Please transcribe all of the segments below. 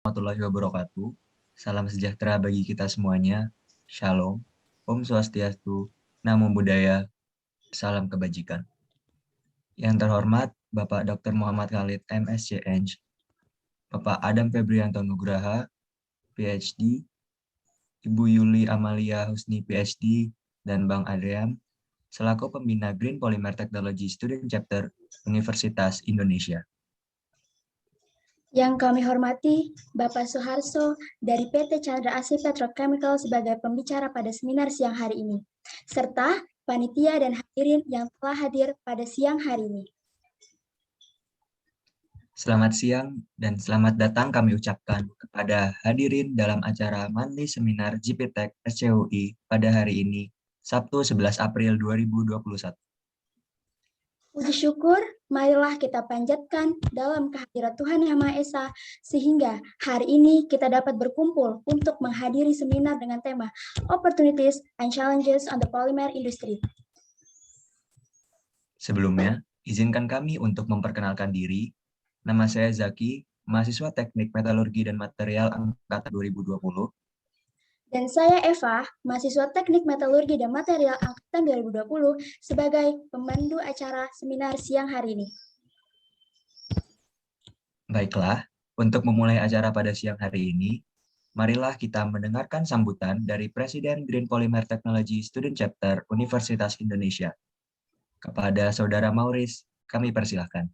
Warahmatullahi wabarakatuh. Salam sejahtera bagi kita semuanya. Shalom. Om Swastiastu. Namo Buddhaya. Salam kebajikan. Yang terhormat Bapak Dr. Muhammad Khalid MSc Eng, Bapak Adam Febrianto Nugraha, PhD, Ibu Yuli Amalia Husni PhD, dan Bang Adrian, selaku pembina Green Polymer Technology Student Chapter Universitas Indonesia. Yang kami hormati Bapak Suharso dari PT Chandra Asri Petrochemical sebagai pembicara pada seminar siang hari ini, serta panitia dan hadirin yang telah hadir pada siang hari ini. Selamat siang dan selamat datang kami ucapkan kepada hadirin dalam acara Monthly Seminar GPTech SCUI pada hari ini, Sabtu 11 April 2021. Puji syukur, marilah kita panjatkan dalam kehadirat Tuhan Yang Maha Esa, sehingga hari ini kita dapat berkumpul untuk menghadiri seminar dengan tema Opportunities and Challenges on the Polymer Industry. Sebelumnya, izinkan kami untuk memperkenalkan diri. Nama saya Zaki, mahasiswa Teknik Metalurgi dan Material Angkatan 2020. Dan saya Eva, mahasiswa Teknik Metalurgi dan Material Angkatan 2020 sebagai pemandu acara seminar siang hari ini. Baiklah, untuk memulai acara pada siang hari ini, marilah kita mendengarkan sambutan dari Presiden Green Polymer Technology Student Chapter Universitas Indonesia. Kepada Saudara Mauris, kami persilahkan.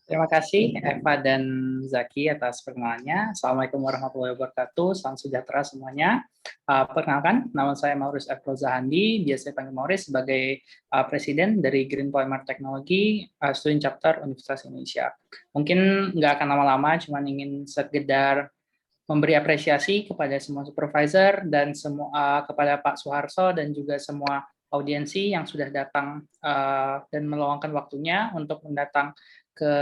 Terima kasih Eva dan Zaki atas perkenalannya. Assalamualaikum warahmatullahi wabarakatuh. Salam sejahtera semuanya. Perkenalkan, nama saya Mauris F. Rozahandi, biasa dipanggil Mauris sebagai Presiden dari Green Polymer Technology Student Chapter Universitas Indonesia. Mungkin nggak akan lama-lama, cuma ingin sekedar memberi apresiasi kepada semua supervisor dan semua kepada Pak Suharso dan juga semua audiensi yang sudah datang dan meluangkan waktunya untuk mendatang ke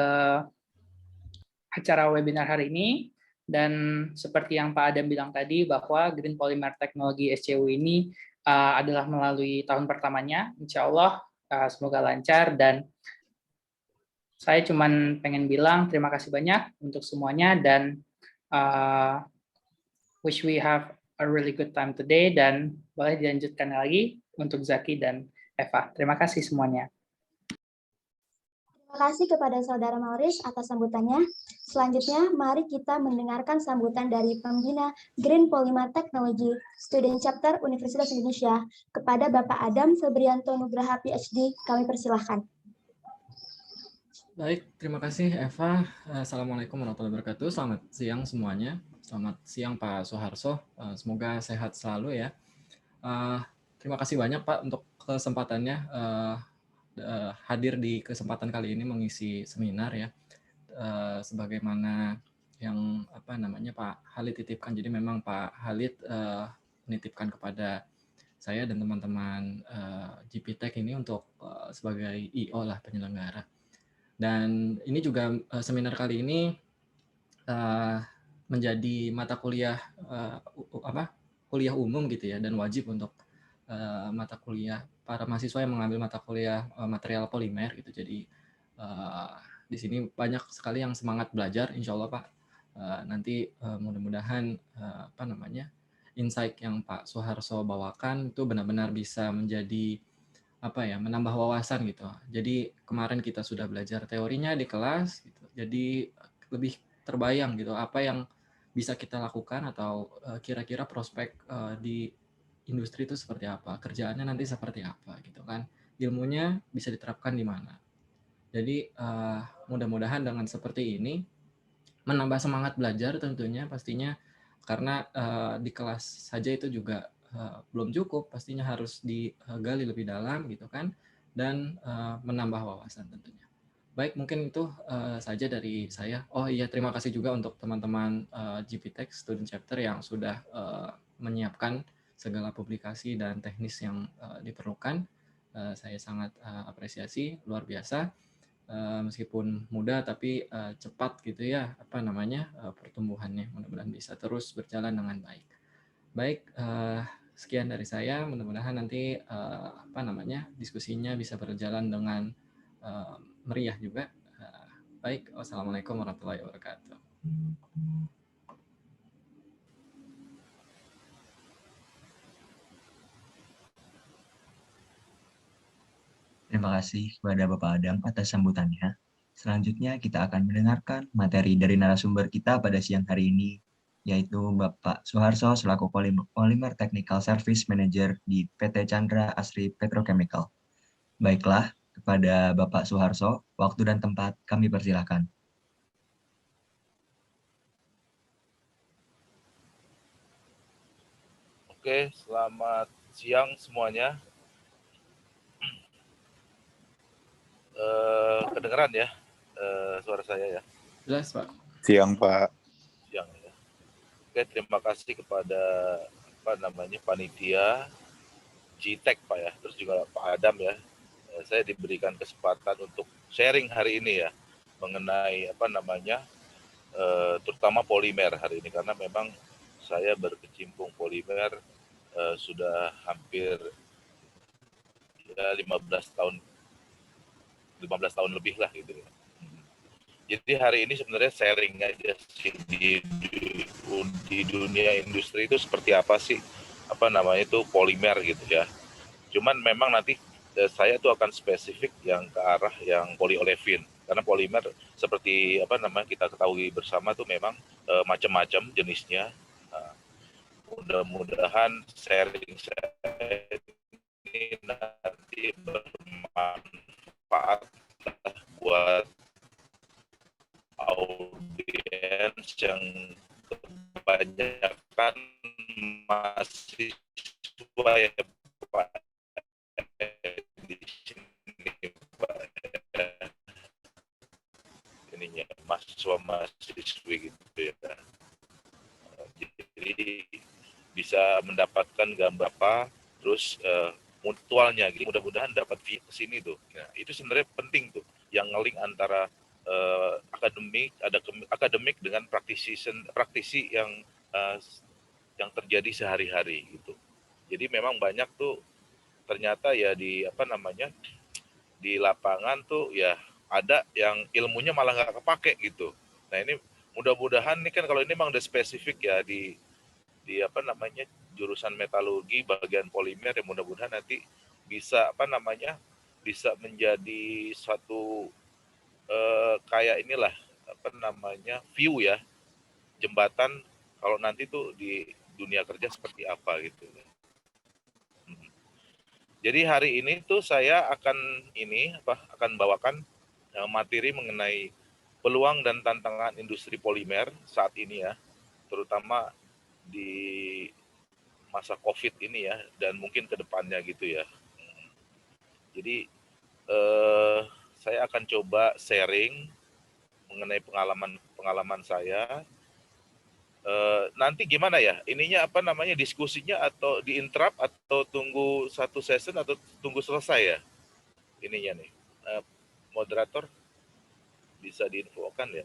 acara webinar hari ini. Dan seperti yang Pak Adam bilang tadi, bahwa Green Polymer Technology SCU ini adalah melalui tahun pertamanya, insya Allah semoga lancar. Dan saya cuman pengen bilang terima kasih banyak untuk semuanya, dan wish we have a really good time today. Dan boleh dilanjutkan lagi untuk Zaki dan Eva. Terima kasih semuanya. Terima kasih kepada Saudara Mauris atas sambutannya. Selanjutnya, mari kita mendengarkan sambutan dari pembina Green Polymer Technology Student Chapter Universitas Indonesia kepada Bapak Adam Febrianto Nugraha PhD. Kami persilahkan. Baik, terima kasih Eva. Assalamualaikum warahmatullahi wabarakatuh. Selamat siang semuanya. Selamat siang Pak Suharso. Semoga sehat selalu ya. Terima kasih banyak Pak untuk kesempatannya hadir di kesempatan kali ini mengisi seminar ya. Sebagaimana yang Pak Khalid titipkan. Jadi memang Pak Khalid menitipkan kepada saya dan teman-teman GPTech ini untuk sebagai IO lah, penyelenggara. Dan ini juga seminar kali ini menjadi mata kuliah kuliah umum gitu ya, dan wajib untuk mata kuliah para mahasiswa yang mengambil mata kuliah material polimer gitu. Jadi di sini banyak sekali yang semangat belajar, insya Allah Pak. Nanti mudah-mudahan insight yang Pak Suharso bawakan itu benar-benar bisa menjadi menambah wawasan gitu. Jadi kemarin kita sudah belajar teorinya di kelas gitu. Jadi lebih terbayang gitu apa yang bisa kita lakukan, atau kira-kira prospek di industri itu seperti apa, kerjaannya nanti seperti apa gitu kan. Ilmunya bisa diterapkan di mana. Jadi mudah-mudahan dengan seperti ini menambah semangat belajar tentunya pastinya, karena di kelas saja itu juga belum cukup, pastinya harus digali lebih dalam gitu kan, dan menambah wawasan tentunya. Baik, mungkin itu saja dari saya. Oh iya, terima kasih juga untuk teman-teman GPTech Student Chapter yang sudah menyiapkan segala publikasi dan teknis yang diperlukan. Saya sangat apresiasi, luar biasa. Meskipun muda tapi cepat gitu ya pertumbuhannya. Mudah-mudahan bisa terus berjalan dengan baik. Baik, sekian dari saya. Mudah-mudahan nanti diskusinya bisa berjalan dengan meriah juga. Baik, wassalamualaikum warahmatullahi wabarakatuh. Terima kasih kepada Bapak Adam atas sambutannya. Selanjutnya kita akan mendengarkan materi dari narasumber kita pada siang hari ini, yaitu Bapak Suharso selaku Polymer Technical Service Manager di PT Chandra Asri Petrochemical. Baiklah, kepada Bapak Suharso, waktu dan tempat kami persilahkan. Oke, selamat siang semuanya. Kedengeran ya suara saya ya? Jelas, Pak. Siang, Pak. Siang ya. Oke, terima kasih kepada panitia GTEC Pak ya, terus juga Pak Adam ya. Saya diberikan kesempatan untuk sharing hari ini ya mengenai terutama polimer hari ini, karena memang saya berkecimpung polimer sudah hampir ya 15 tahun lebih lah gitu ya. Jadi hari ini sebenarnya sharing aja sih di dunia industri itu seperti apa sih itu polimer gitu ya. Cuman memang nanti saya tuh akan spesifik yang ke arah yang polyolefin, karena polimer seperti kita ketahui bersama tuh memang macam-macam jenisnya. Nah, mudah-mudahan sharing saya ini nanti bermanfaat buat audiens yang kebanyakan mahasiswa ya Pak di sini Pak, ininya mahasiswa-mahasiswi gitu ya. Jadi bisa mendapatkan gambar apa, terus mutualnya gitu. Mudah-mudahan dapat view ke sini tuh. Nah, itu sebenarnya penting tuh, yang nge-link antara akademik dengan praktisi yang terjadi sehari-hari gitu. Jadi memang banyak tuh ternyata ya di di lapangan tuh ya ada yang ilmunya malah nggak kepake gitu. Nah ini mudah-mudahan nih kan kalau ini memang udah spesifik ya di jurusan metalurgi bagian polimer, yang mudah-mudahan nanti bisa bisa menjadi suatu kayak inilah view ya, jembatan kalau nanti tuh di dunia kerja seperti apa gitu. Jadi hari ini tuh saya akan bawakan materi mengenai peluang dan tantangan industri polimer saat ini ya, terutama di masa COVID ini ya, dan mungkin ke depannya gitu ya. Jadi saya akan coba sharing mengenai pengalaman saya. Nanti gimana ya? Ininya diskusinya, atau diinterrupt atau tunggu satu session atau tunggu selesai ya? Ininya nih. Moderator bisa diinfokan ya?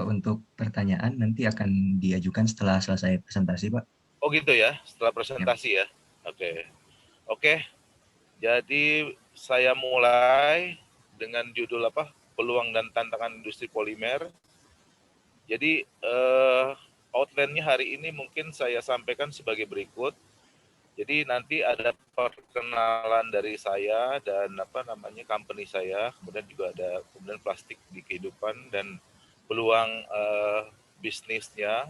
Untuk pertanyaan nanti akan diajukan setelah selesai presentasi, Pak. Oh gitu ya, setelah presentasi ya. Oke. Jadi saya mulai dengan judul peluang dan tantangan industri polimer. Jadi outline-nya hari ini mungkin saya sampaikan sebagai berikut. Jadi nanti ada perkenalan dari saya dan company saya, kemudian juga ada plastik di kehidupan dan peluang bisnisnya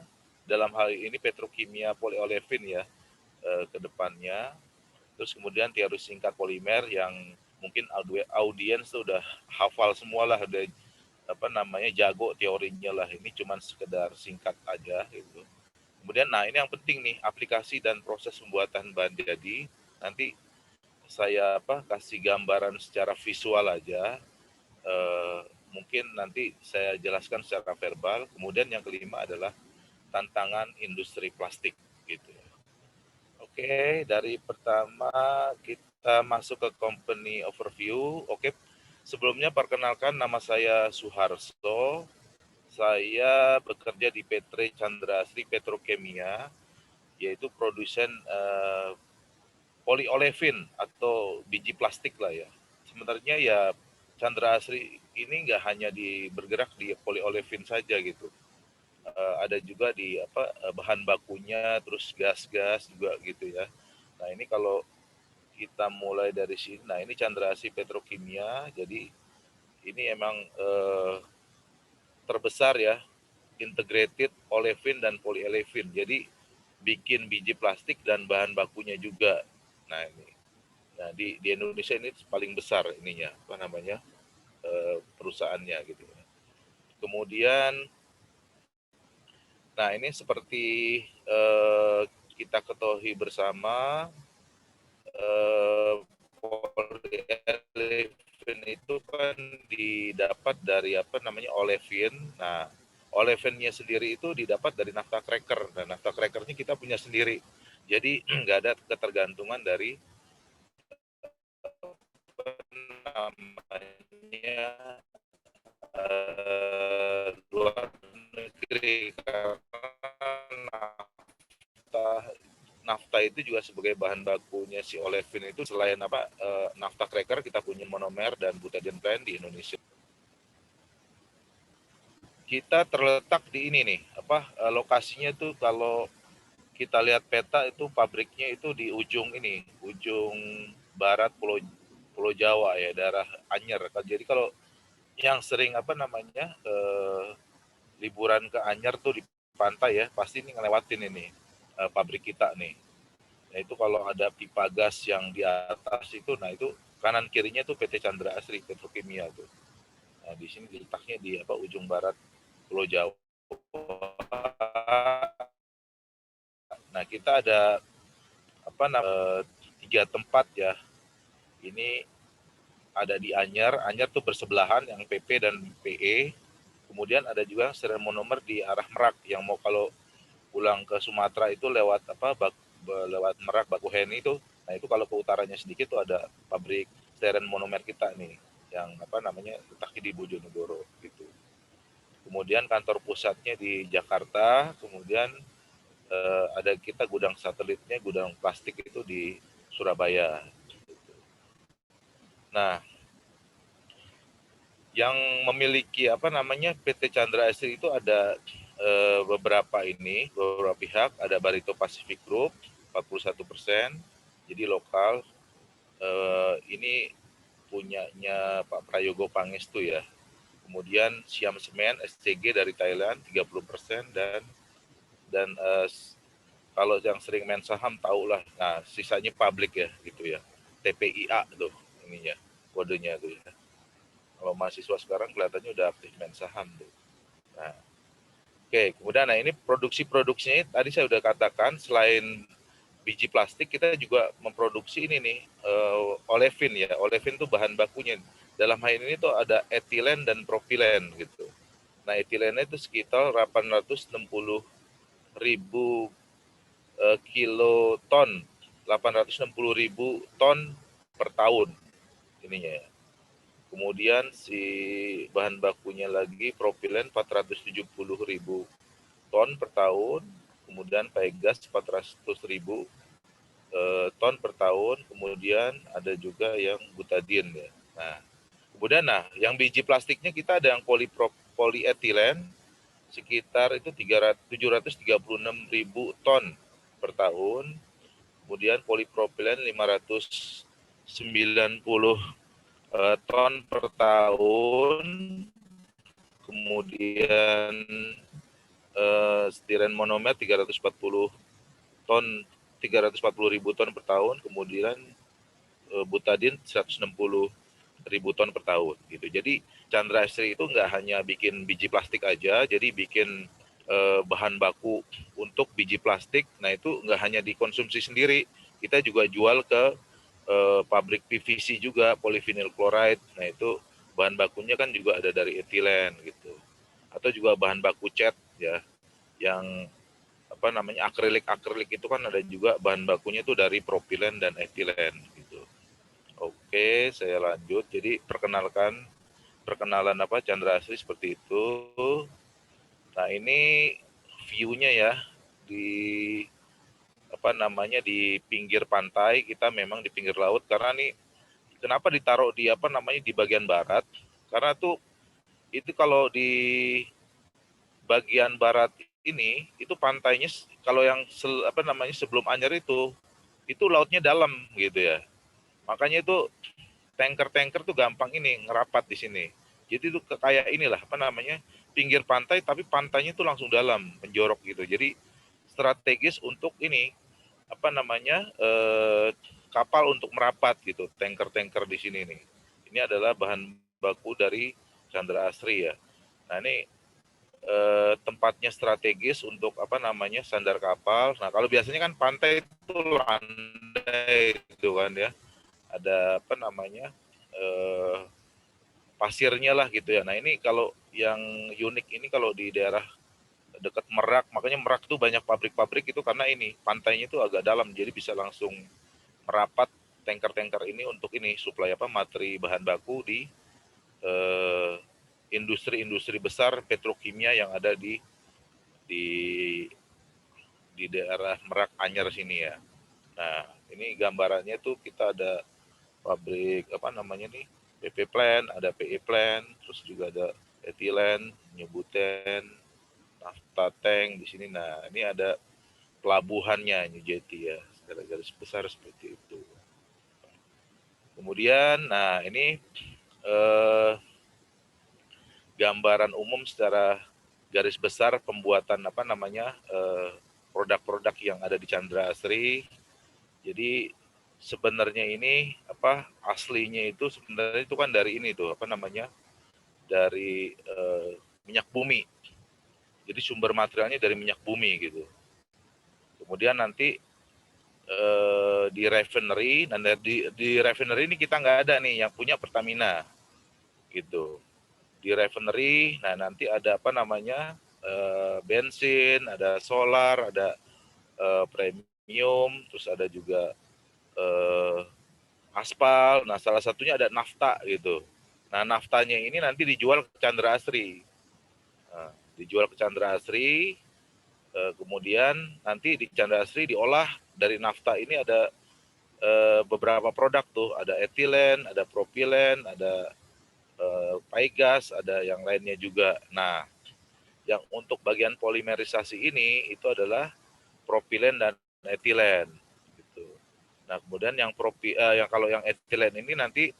dalam hal ini petrokimia polyolefin ya ke depannya. Terus kemudian teori singkat polimer yang mungkin audiens sudah hafal semua lah, udah jago teorinya lah, ini cuman sekedar singkat aja gitu. Kemudian ini yang penting nih, aplikasi dan proses pembuatan bahan jadi. Nanti saya kasih gambaran secara visual aja, mungkin nanti saya jelaskan secara verbal. Kemudian yang kelima adalah tantangan industri plastik gitu. Oke, dari pertama kita masuk ke company overview. Oke, sebelumnya perkenalkan, nama saya Suharso. Saya bekerja di PT Chandra Asri Petrochemia, yaitu produsen polyolefin atau biji plastik lah ya. Sebenarnya ya Chandra Asri ini nggak hanya bergerak di polyolefin saja gitu. Ada juga di bahan bakunya, terus gas-gas juga gitu ya. Nah ini kalau kita mulai dari sini. Nah, ini Chandra Asri Petrokimia. Jadi ini emang terbesar ya, integrated olefin dan polyolefin. Jadi bikin biji plastik dan bahan bakunya juga. Nah, ini. Nah, di Indonesia ini paling besar ininya, apa namanya? Perusahaannya gitu. Kemudian nah, ini seperti kita ketahui bersama, polyolefin itu kan didapat dari apa namanya olefin. Nah, olefinnya sendiri itu didapat dari naphtha cracker. Dan naphtha crackernya kita punya sendiri. Jadi nggak ada ketergantungan dari apa namanya luar negeri, karena nafta itu juga sebagai bahan bakunya si olefin itu. Selain apa naphtha cracker, kita punya monomer dan butadiene plant di Indonesia. Kita terletak di ini nih, apa lokasinya tuh kalau kita lihat peta itu pabriknya itu di ujung ini, ujung barat Pulau Jawa ya, daerah Anyer. Jadi kalau yang sering apa namanya liburan ke Anyer tuh di pantai ya, pasti ini ngelewatin ini pabrik kita nih. Nah, itu kalau ada pipa gas yang di atas itu, nah itu kanan kirinya tuh PT Chandra Asri Petrokimia tuh. Nah, di sini letaknya di apa ujung barat Pulau Jawa. Nah, kita ada apa namanya 3 tempat ya. Ini ada di Anyer. Anyer tuh bersebelahan yang PP dan PE. Kemudian ada juga styrene monomer di arah Merak, yang mau kalau pulang ke Sumatera itu lewat apa lewat Merak Bakuheni itu. Nah, itu kalau ke utaranya sedikit tuh ada pabrik styrene monomer kita nih, yang apa namanya letaknya di Bojonegoro gitu. Kemudian kantor pusatnya di Jakarta. Kemudian ada kita gudang satelitnya, gudang plastik itu di Surabaya. Nah, yang memiliki apa namanya PT Chandra Asri itu ada beberapa pihak. Ada Barito Pacific Group 41%, jadi lokal. Ini punyanya Pak Prayogo Pangestu ya. Kemudian Siam Semen SCG dari Thailand 30%, dan kalau yang sering main saham tahulah. Nah, sisanya publik ya gitu ya. TPIA tuh ininya, kodenya tuh ya. Kalau mahasiswa sekarang kelihatannya udah aktif main saham tuh. Nah, oke, kemudian nah ini produksinya tadi saya udah katakan, selain biji plastik kita juga memproduksi ini nih olefin ya. Olefin tuh bahan bakunya. Dalam hal ini tuh ada etilen dan propilen gitu. Nah, etilennya itu sekitar 860.000 kiloton, 860.000 ton per tahun ininya ya. Kemudian si bahan bakunya lagi propilen 470.000 ton per tahun, kemudian pegas 400.000 ton per tahun, kemudian ada juga yang butadiene ya. Nah, kemudian yang biji plastiknya kita ada yang polyetilen sekitar itu 736.000 ton per tahun, kemudian polipropilen 590 ton per tahun, kemudian styrene monomer 340.000 ton per tahun, kemudian butadiene 160.000 ton per tahun gitu. Jadi Chandra Asri itu nggak hanya bikin biji plastik aja, jadi bikin bahan baku untuk biji plastik. Nah, itu nggak hanya dikonsumsi sendiri, kita juga jual ke pabrik PVC juga, polyvinyl chloride. Nah, itu bahan bakunya kan juga ada dari etilen gitu. Atau juga bahan baku cat ya, yang apa namanya akrilik itu kan ada juga bahan bakunya itu dari propilen dan etilen gitu. Oke, saya lanjut. Jadi perkenalan apa Chandra Asri seperti itu. Nah, ini view-nya ya di apa namanya di pinggir pantai. Kita memang di pinggir laut, karena nih kenapa ditaruh di apa namanya di bagian barat? Karena tuh itu kalau di bagian barat ini itu pantainya, kalau yang apa namanya sebelum Anyer itu lautnya dalam gitu ya. Makanya itu tanker-tanker tuh gampang ini ngerapat di sini. Jadi itu kayak inilah apa namanya, pinggir pantai tapi pantainya itu langsung dalam, menjorok gitu. Jadi strategis untuk ini apa namanya, kapal untuk merapat gitu, tanker-tanker di sini nih. Ini adalah bahan baku dari Chandra Asri ya. Nah ini tempatnya strategis untuk apa namanya, sandar kapal. Nah kalau biasanya kan pantai itu landai gitu kan ya, ada apa namanya, pasirnya lah gitu ya. Nah ini kalau yang unik ini kalau di daerah dekat Merak, makanya Merak tuh banyak pabrik-pabrik itu karena ini pantainya itu agak dalam, jadi bisa langsung merapat tanker-tanker ini untuk ini suplai apa, materi bahan baku di industri-industri besar petrokimia yang ada di di daerah Merak Anyar sini ya. Nah, ini gambarannya tuh kita ada pabrik apa namanya nih, PP Plant, ada PE Plant, terus juga ada etilen, nyebuten, nafta tank di sini. Nah, ini ada pelabuhannya New Jetty ya, secara garis besar seperti itu. Kemudian, nah ini gambaran umum secara garis besar pembuatan apa namanya, produk-produk yang ada di Chandra Asri. Jadi sebenarnya ini apa aslinya itu sebenarnya itu kan dari ini tuh apa namanya, dari minyak bumi. Jadi sumber materialnya dari minyak bumi gitu. Kemudian nanti di refinery, dan di refinery ini kita nggak ada nih, yang punya Pertamina gitu. Di refinery, nah nanti ada apa namanya, bensin, ada solar, ada premium, terus ada juga aspal. Nah salah satunya ada nafta gitu. Nah naftanya ini nanti dijual ke Chandra Asri. Nah, dijual ke Chandra Asri, kemudian nanti di Chandra Asri diolah dari nafta ini ada beberapa produk tuh, ada etilen, ada propilen, ada paigas, ada yang lainnya juga. Nah, yang untuk bagian polimerisasi ini itu adalah propilen dan etilen. Gitu. Nah, kemudian yang kalau yang etilen ini nanti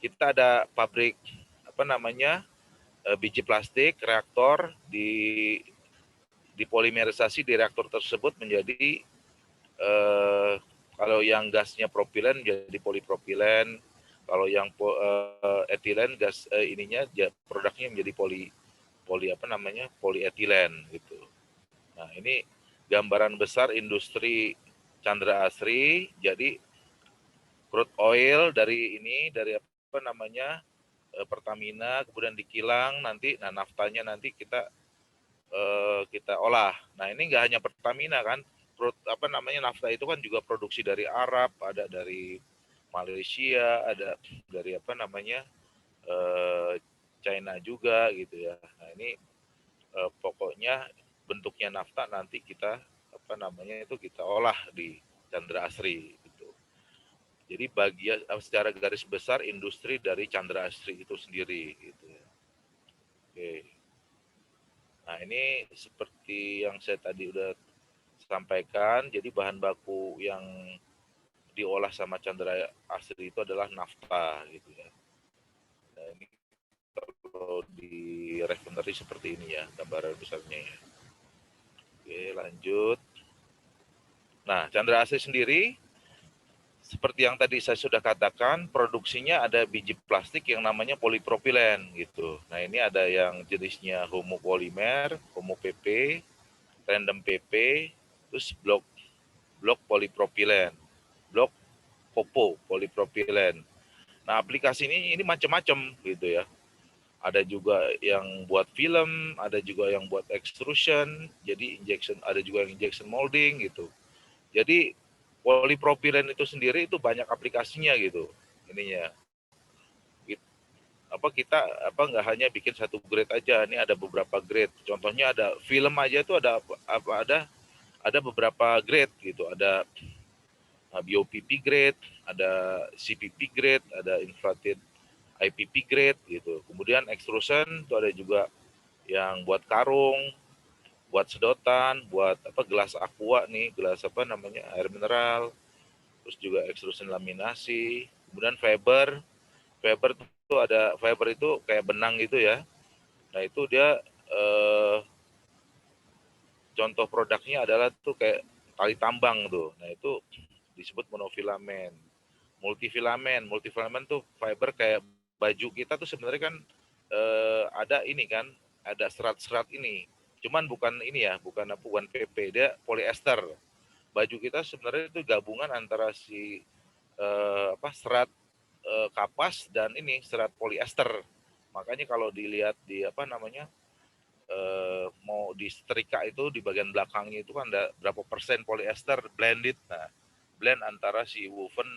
kita ada pabrik apa namanya, biji plastik reaktor, di polimerisasi di reaktor tersebut menjadi kalau yang gasnya propilen jadi polipropilen, kalau yang etilen gas ininya produknya menjadi apa namanya, polietilen gitu. Nah ini gambaran besar industri Chandra Asri. Jadi crude oil dari ini, dari apa namanya, Pertamina, kemudian dikilang nanti, nah naftanya nanti kita olah. Nah ini nggak hanya Pertamina kan, apa namanya, nafta itu kan juga produksi dari Arab, ada dari Malaysia, ada dari apa namanya, China juga gitu ya. Nah ini pokoknya bentuknya nafta nanti kita apa namanya itu kita olah di Chandra Asri gitu. Jadi bagian secara garis besar industri dari Chandra Asri itu sendiri gitu ya. Oke. Nah ini seperti yang saya tadi udah sampaikan, jadi bahan baku yang diolah sama Chandra Asri itu adalah nafta gitu ya. Nah ini kalau di refinery seperti ini ya gambaran besarnya ya. Oke lanjut. Nah Chandra Asri sendiri seperti yang tadi saya sudah katakan, produksinya ada biji plastik yang namanya polipropilen gitu. Nah ini ada yang jenisnya homopolimer, homo PP, random PP, terus blok polipropilen, blok popo polipropilen. Nah aplikasi ini macam-macam gitu ya. Ada juga yang buat film, ada juga yang buat extrusion, jadi injection, ada juga yang injection molding gitu. Jadi polipropilen itu sendiri itu banyak aplikasinya gitu ininya. Kita nggak hanya bikin satu grade aja, ini ada beberapa grade. Contohnya ada film aja itu ada beberapa grade gitu, ada BOPP grade, ada CPP grade, ada infrared IPP grade gitu. Kemudian extrusion itu ada juga yang buat karung, buat sedotan, buat apa gelas aqua nih, gelas apa namanya, air mineral. terus juga extrusion laminasi, kemudian fiber. Fiber itu ada, fiber itu kayak benang gitu ya. Nah itu dia contoh produknya adalah tuh kayak tali tambang tuh. Nah itu disebut monofilamen. Multifilamen tuh fiber kayak baju kita tuh sebenarnya kan ada ini kan, ada serat-serat ini. Cuman bukan ini ya, bukan PP, dia polyester. Baju kita sebenarnya itu gabungan antara si serat kapas dan ini serat polyester. Makanya kalau dilihat di mau disetrika itu di bagian belakangnya itu kan ada berapa persen polyester blended. Nah, blend antara si woven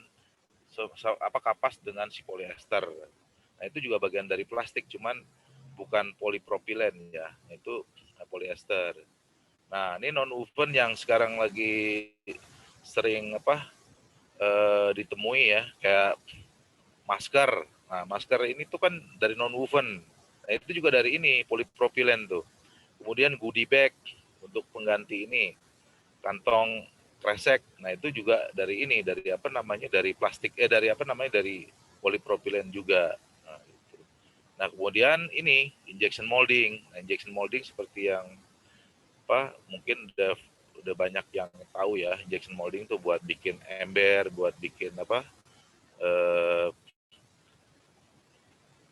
kapas dengan si polyester. Nah, itu juga bagian dari plastik, cuman bukan polipropilen ya, itu polyester. Nah, ini non woven yang sekarang lagi sering ditemui ya, kayak masker. Nah, masker ini tuh kan dari non woven. Nah, itu juga dari ini polipropilen tuh. Kemudian goodie bag untuk pengganti ini, kantong kresek. Nah, itu juga dari ini, dari dari plastik dari polipropilen juga. Nah, gitu. Nah, kemudian ini injection molding. Nah, injection molding seperti yang mungkin udah banyak yang tahu ya, injection molding tuh buat bikin ember, buat bikin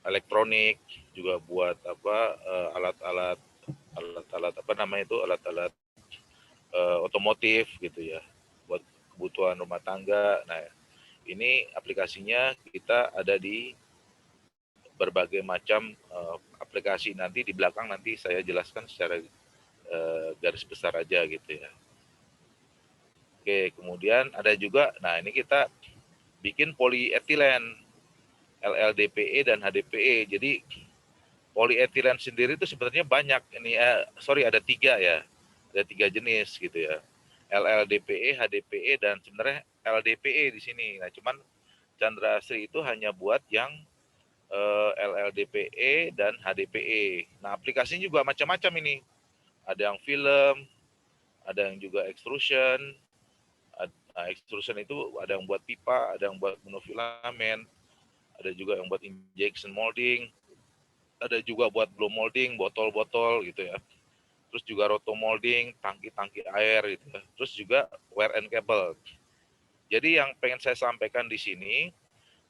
elektronik, juga buat alat-alat alat-alat otomotif gitu ya, buat kebutuhan rumah tangga. Nah, ini aplikasinya kita ada di berbagai macam aplikasi. Nanti di belakang nanti saya jelaskan secara garis besar aja gitu ya. Oke, kemudian ada juga, nah ini kita bikin polyethylene, LLDPE dan HDPE. Jadi polyethylene sendiri itu sebenarnya banyak. Ini ada 3 ya. Ada 3 jenis gitu ya. LLDPE, HDPE, dan sebenarnya LDPE di sini. Nah, cuman Chandra Asri itu hanya buat yang LLDPE dan HDPE. Nah, aplikasinya juga macam-macam ini. Ada yang film, ada yang juga extrusion. Nah, extrusion itu ada yang buat pipa, ada yang buat monofilamen, ada juga yang buat injection molding, ada juga buat blow molding, botol-botol gitu ya. Terus juga roto molding, tangki-tangki air gitu ya. Terus juga wire and cable. Jadi yang pengen saya sampaikan di sini,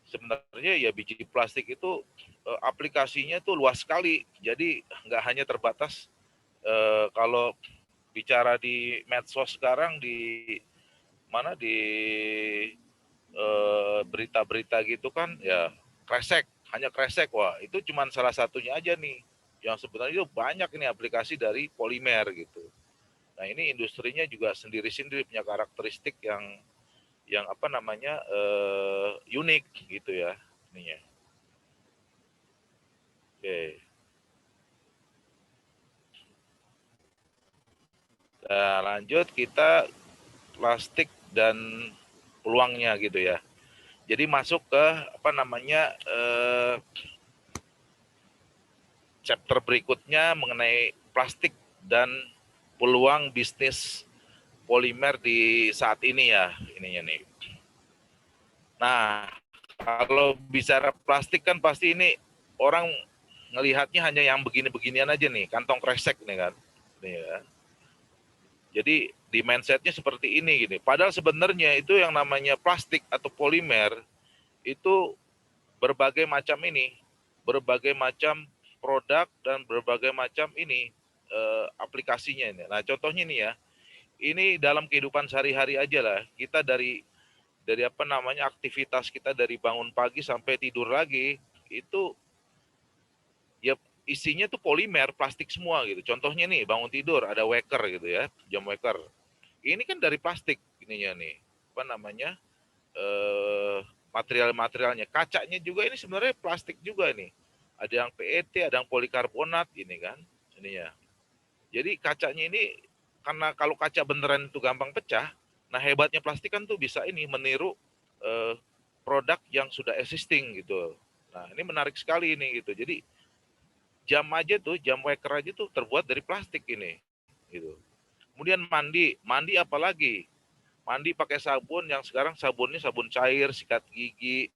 sebenarnya ya biji plastik itu aplikasinya tuh luas sekali. Jadi nggak hanya terbatas kalau bicara di medsos sekarang di berita-berita gitu kan ya, kresek, hanya kresek. Wah, itu cuma salah satunya aja nih. Yang sebenarnya itu banyak ini aplikasi dari polimer gitu. Nah, ini industrinya juga sendiri-sendiri punya karakteristik yang unik gitu ya ininya. Oke. Nah, lanjut kita plastik dan peluangnya gitu ya. Jadi masuk ke chapter berikutnya mengenai plastik dan peluang bisnis polimer di saat ini ya, ininya nih. Nah, kalau bicara plastik kan pasti ini orang ngelihatnya hanya yang begini-beginian aja nih, kantong kresek nih kan. Nih ya. Jadi di mindsetnya seperti ini gini. Padahal sebenarnya itu yang namanya plastik atau polimer itu berbagai macam ini, berbagai macam produk dan berbagai macam ini aplikasinya ini. Nah, contohnya ini ya. Ini dalam kehidupan sehari-hari aja lah. Kita dari aktivitas kita dari bangun pagi sampai tidur lagi itu ya isinya tuh polimer, plastik semua gitu. Contohnya nih, bangun tidur ada waker gitu ya, jam waker. Ini kan dari plastik ininya nih. Material-materialnya, kacanya juga ini sebenarnya plastik juga nih. Ada yang PET, ada yang polikarbonat ini kan ininya. Jadi kacanya ini karena kalau kaca beneran itu gampang pecah, nah hebatnya plastik kan tuh bisa ini meniru produk yang sudah existing gitu. Nah, ini menarik sekali ini gitu. Jadi jam waker aja tuh terbuat dari plastik ini gitu. Kemudian mandi apalagi Mandi pakai sabun yang sekarang sabunnya sabun cair, sikat gigi,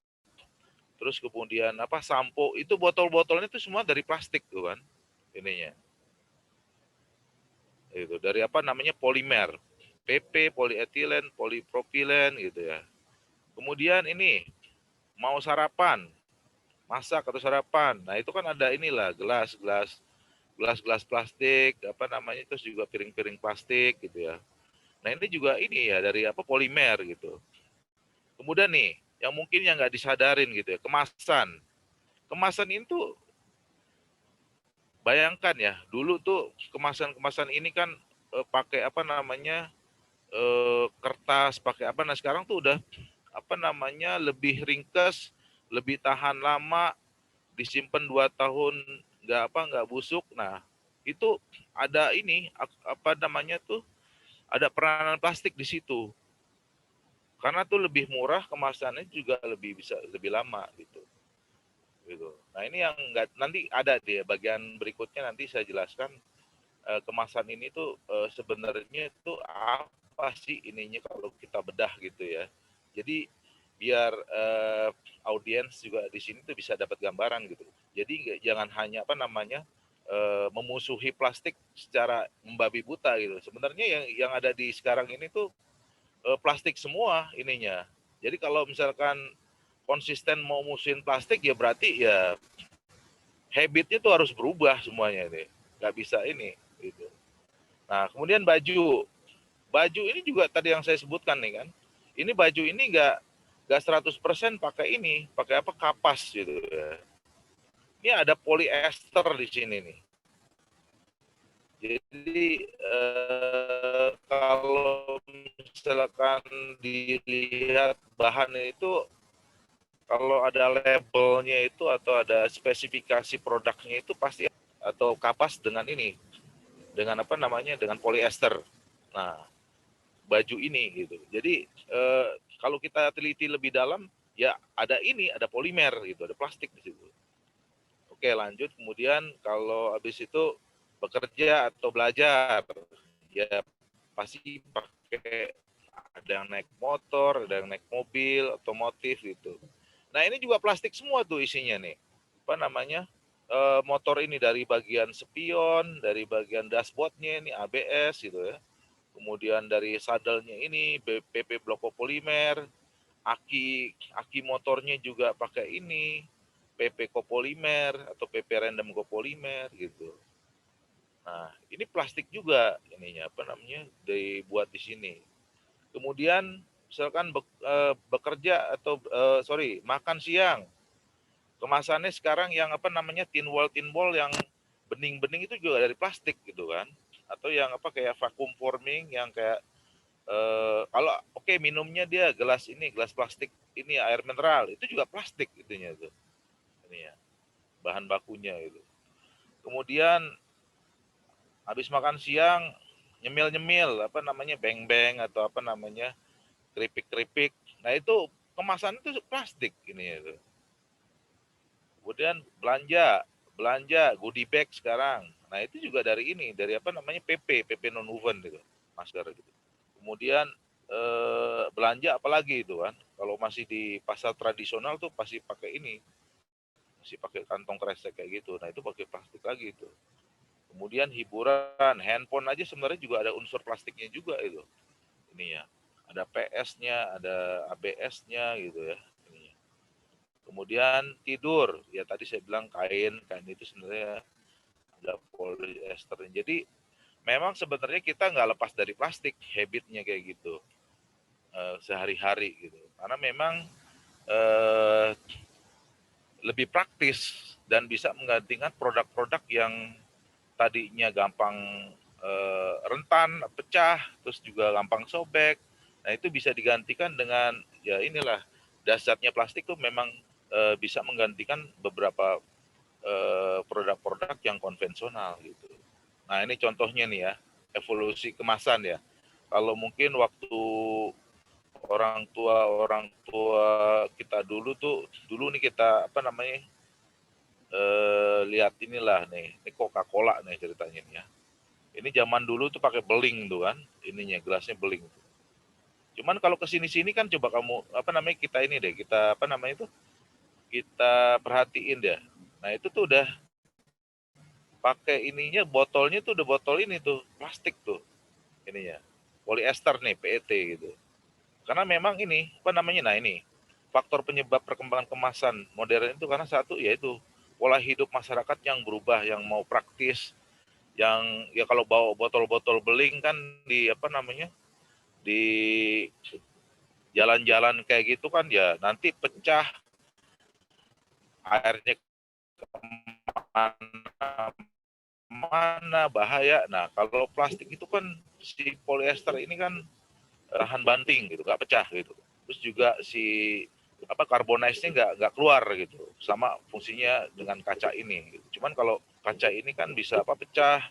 terus kemudian apa sampo, itu botol-botolnya itu semua dari plastik tuh kan ininya. Itu dari apa namanya polimer. PP, polietilen, polipropilen gitu ya. Kemudian ini mau sarapan, masak atau sarapan. Nah, itu kan ada inilah gelas plastik, apa namanya, terus juga piring-piring plastik gitu ya. Nah, ini juga ini ya dari apa polimer gitu. Kemudian nih, yang mungkin yang nggak disadarin gitu ya, kemasan. Kemasan itu bayangkan ya, dulu tuh kemasan-kemasan ini kan pakai apa namanya kertas, pakai apa. Nah, sekarang tuh udah apa namanya lebih ringkes, lebih tahan lama, disimpan 2 tahun nggak busuk. Nah, itu ada ini apa namanya tuh ada peranan plastik di situ. Karena tuh lebih murah, kemasannya juga bisa lebih lama gitu. Gitu. Nah, ini yang nggak, nanti ada di bagian berikutnya nanti saya jelaskan kemasan ini tuh sebenarnya itu apa sih ininya kalau kita bedah gitu ya. Jadi biar audiens juga di sini tuh bisa dapat gambaran gitu. Jadi jangan hanya apa namanya memusuhi plastik secara membabi buta gitu. Sebenarnya yang ada di sekarang ini tuh plastik semua ininya. Jadi kalau misalkan konsisten mau musuhin plastik ya berarti ya habitnya tuh harus berubah semuanya nih. Nggak bisa ini gitu. Nah, kemudian baju. Baju ini juga tadi yang saya sebutkan nih kan. Ini baju ini nggak 100% pakai ini, pakai apa kapas gitu ya. Ini ada polyester di sini nih. Jadi kalau misalkan dilihat bahan itu, kalau ada labelnya itu atau ada spesifikasi produknya itu pasti atau kapas dengan ini, dengan apa namanya, dengan polyester. Nah, baju ini gitu. Jadi kalau kita teliti lebih dalam, ya ada ini, ada polimer gitu, ada plastik di situ. Oke, lanjut. Kemudian kalau habis itu bekerja atau belajar, ya pasti pakai, ada yang naik motor, ada yang naik mobil, otomotif gitu. Nah, ini juga plastik semua tuh isinya nih. Apa namanya? Motor ini dari bagian spion, dari bagian dashboardnya ini ABS gitu ya. Kemudian dari sadelnya ini PP blok kopolimer, aki motornya juga pakai ini PP kopolimer atau PP random kopolimer gitu. Nah, ini plastik juga ininya apa namanya dibuat di sini. Kemudian misalkan bekerja atau makan siang, kemasannya sekarang yang apa namanya tin wall yang bening-bening itu juga dari plastik gitu kan, atau yang apa kayak vacuum forming yang kayak kalau minumnya dia gelas plastik ini air mineral itu juga plastik itunya tuh ini ya bahan bakunya itu. Kemudian habis makan siang nyemil apa namanya beng-beng atau apa namanya keripik-keripik, nah itu kemasan itu plastik ini ya tuh. Kemudian belanja goodie bag sekarang, nah itu juga dari ini, dari apa namanya PP non woven gitu, masker gitu. Kemudian belanja apalagi itu kan, kalau masih di pasar tradisional tuh pasti pakai ini, masih pakai kantong kresek kayak gitu, nah itu pakai plastik lagi itu. Kemudian hiburan, handphone aja sebenarnya juga ada unsur plastiknya juga itu, ini ya, ada PS-nya, ada ABS-nya gitu ya. Kemudian tidur, ya tadi saya bilang kain itu sebenarnya ada polyester. Jadi memang sebenarnya kita nggak lepas dari plastik, habitnya kayak gitu sehari-hari gitu. Karena memang lebih praktis dan bisa menggantikan produk-produk yang tadinya gampang rentan, pecah, terus juga gampang sobek. Nah itu bisa digantikan dengan ya inilah dasarnya plastik tuh memang bisa menggantikan beberapa produk-produk yang konvensional gitu. Nah ini contohnya nih ya, evolusi kemasan ya. Kalau mungkin waktu orang tua kita dulu nih kita apa namanya lihat inilah nih, ini Coca-Cola nih ceritanya nih ya. Ini zaman dulu tuh pakai beling tuh kan, ininya gelasnya beling. Cuman kalau ke sini-sini kan coba kamu kita ini deh, kita kita perhatiin deh. Nah, itu tuh udah pakai ininya, botolnya tuh udah botol ini tuh, plastik tuh ininya. Polyester nih, PET gitu. Karena memang ini, nah ini, faktor penyebab perkembangan kemasan modern itu karena satu yaitu pola hidup masyarakat yang berubah, yang mau praktis, yang ya kalau bawa botol-botol beling kan di di jalan-jalan kayak gitu kan ya nanti pecah, airnya kemana, bahaya. Nah, kalau plastik itu kan si polyester ini kan tahan banting gitu, nggak pecah gitu. Terus juga si karbonase-nya nggak keluar gitu. Sama fungsinya dengan kaca ini. Gitu. Cuman kalau kaca ini kan bisa pecah,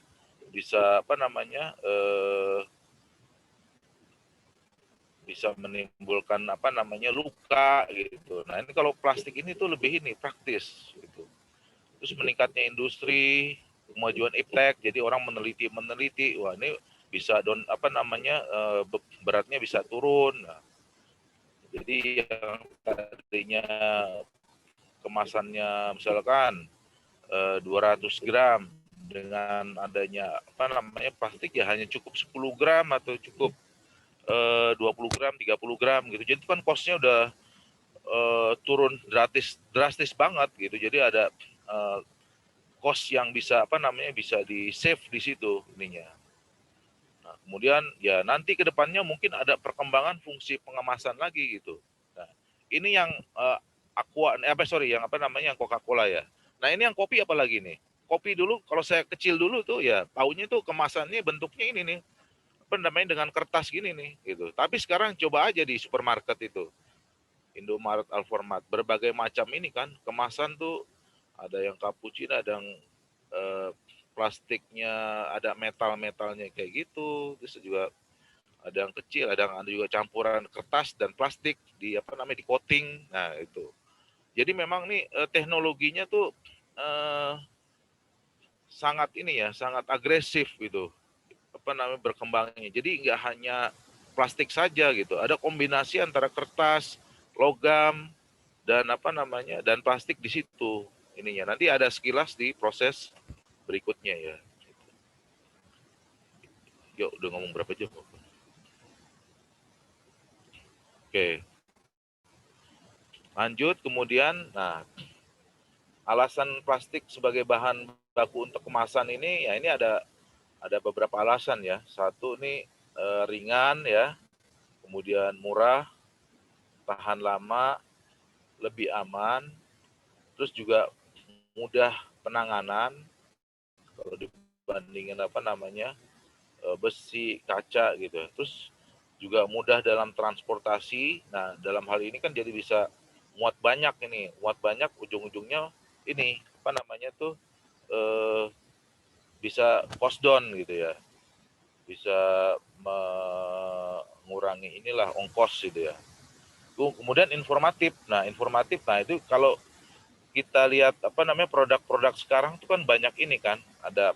bisa bisa menimbulkan luka gitu. Nah, ini kalau plastik ini tuh lebih praktis gitu. Terus meningkatnya industri, kemajuan iptek, jadi orang meneliti, wah ini bisa beratnya bisa turun. Nah, jadi yang tadinya kemasannya misalkan 200 gram dengan adanya plastik ya hanya cukup 10 gram atau cukup 20 gram, 30 gram gitu. Jadi itu kan cost-nya udah turun drastis banget gitu. Jadi ada cost yang bisa bisa di save di situ ininya. Nah, kemudian ya nanti ke depannya mungkin ada perkembangan fungsi pengemasan lagi gitu. Nah, ini yang yang Coca-Cola ya. Nah, ini yang kopi apa lagi nih? Kopi dulu kalau saya kecil dulu tuh ya taunya tuh kemasannya bentuknya ini nih. Dengan kertas gini nih gitu. Tapi sekarang coba aja di supermarket itu. Indomaret, Alfamart, berbagai macam ini kan kemasan tuh ada yang cappuccino, ada yang plastiknya, ada metalnya kayak gitu, terus juga ada yang kecil, ada juga campuran kertas dan plastik di di coating. Nah, itu. Jadi memang nih teknologinya tuh sangat sangat agresif gitu. Berkembangnya. Jadi nggak hanya plastik saja gitu. Ada kombinasi antara kertas, logam dan dan plastik di situ ininya. Nanti ada sekilas di proses berikutnya ya. Yuk, udah ngomong berapa jam? Oke. Lanjut kemudian, nah alasan plastik sebagai bahan baku untuk kemasan ini ya ini ada beberapa alasan ya. Satu nih ringan ya, kemudian murah, tahan lama, lebih aman, terus juga mudah penanganan kalau dibandingin besi, kaca gitu. Terus juga mudah dalam transportasi. Nah, dalam hal ini kan jadi bisa muat banyak ujung-ujungnya ini bisa cost down gitu ya. Bisa mengurangi ongkos gitu ya. Kemudian informatif. Nah, itu kalau kita lihat produk-produk sekarang itu kan banyak ini kan, ada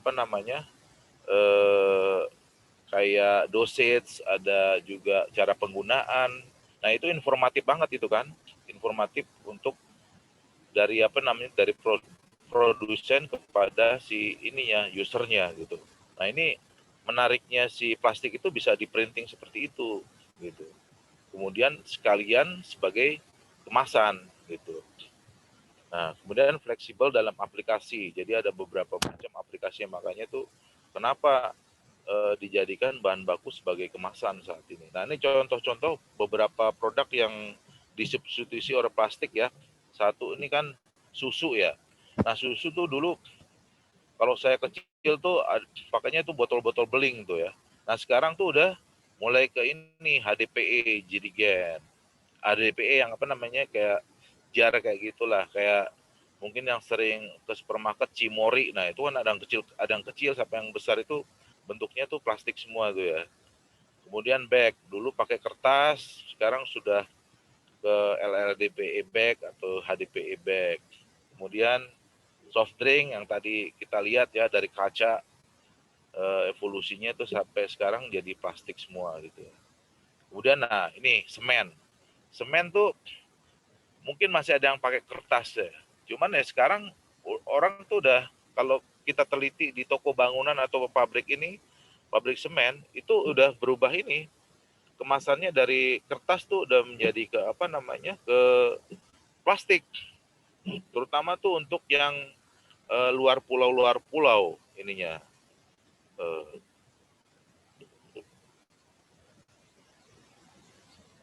kayak dosage, ada juga cara penggunaan. Nah, itu informatif banget itu kan. Informatif untuk dari dari produsen kepada si usernya gitu. Nah, ini menariknya si plastik itu bisa di printing seperti itu gitu. Kemudian sekalian sebagai kemasan gitu. Nah, kemudian fleksibel dalam aplikasi. Jadi ada beberapa macam aplikasi, makanya tuh kenapa dijadikan bahan baku sebagai kemasan saat ini. Nah, ini contoh-contoh beberapa produk yang disubstitusi oleh plastik ya. Satu ini kan susu ya. Nah, susu tuh dulu kalau saya kecil tuh pakainya tuh botol-botol beling tuh ya. Nah, sekarang tuh udah mulai ke ini HDPE, jerigen. HDPE yang kayak jar kayak gitulah, kayak mungkin yang sering ke supermarket Cimori. Nah, itu kan ada yang kecil sampai yang besar itu bentuknya tuh plastik semua tuh ya. Kemudian bag, dulu pakai kertas, sekarang sudah ke LLDPE bag atau HDPE bag. Kemudian soft drink yang tadi kita lihat ya dari kaca, evolusinya tuh sampai sekarang jadi plastik semua gitu ya. Kemudian nah ini semen. Semen tuh mungkin masih ada yang pakai kertas ya. Cuman ya sekarang orang tuh udah, kalau kita teliti di toko bangunan atau pabrik ini, pabrik semen itu udah berubah ini. Kemasannya dari kertas tuh udah menjadi ke apa namanya? Ke plastik. Terutama tuh untuk yang luar pulau ininya.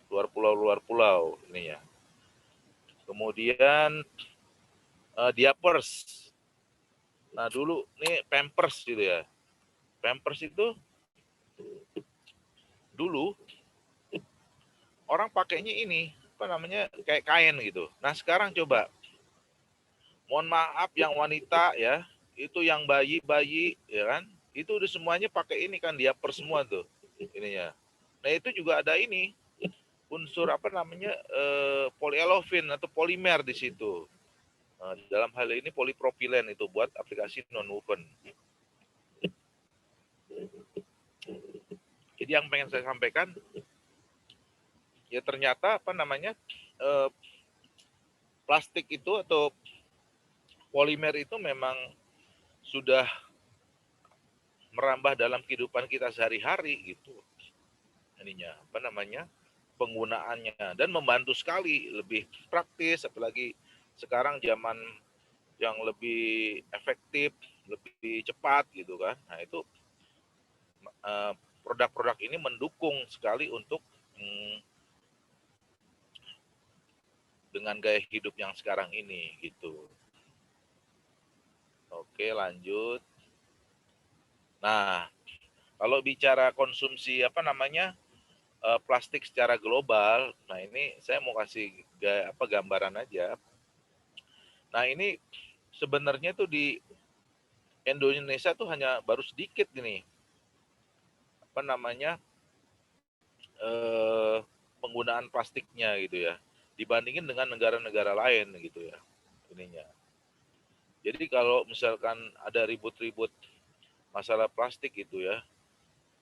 Luar pulau ininya. Kemudian diapers. Nah dulu nih Pampers gitu ya. Pampers itu dulu orang pakainya ini apa namanya kayak kain gitu. Nah sekarang coba, mohon maaf yang wanita ya, itu yang bayi ya kan, itu udah semuanya pakai ini kan diapers semua tuh ininya. Nah itu juga ada ini unsur apa namanya polyolefin atau polimer di situ. Dalam hal ini polipropilen itu buat aplikasi non-woven. Jadi yang pengen saya sampaikan, ya ternyata apa namanya plastik itu atau polimer itu memang sudah merambah dalam kehidupan kita sehari-hari gitu. Ininya apa namanya penggunaannya, dan membantu sekali, lebih praktis, apalagi sekarang zaman yang lebih efektif, lebih cepat gitu kan. Nah itu produk-produk ini mendukung sekali untuk dengan gaya hidup yang sekarang ini gitu. Oke lanjut. Nah kalau bicara konsumsi apa namanya plastik secara global, nah ini saya mau kasih gambaran aja. Nah ini sebenarnya tuh di Indonesia tuh hanya baru sedikit ini apa namanya penggunaan plastiknya gitu ya, dibandingin dengan negara-negara lain gitu ya ininya. Jadi kalau misalkan ada ribut-ribut masalah plastik gitu ya,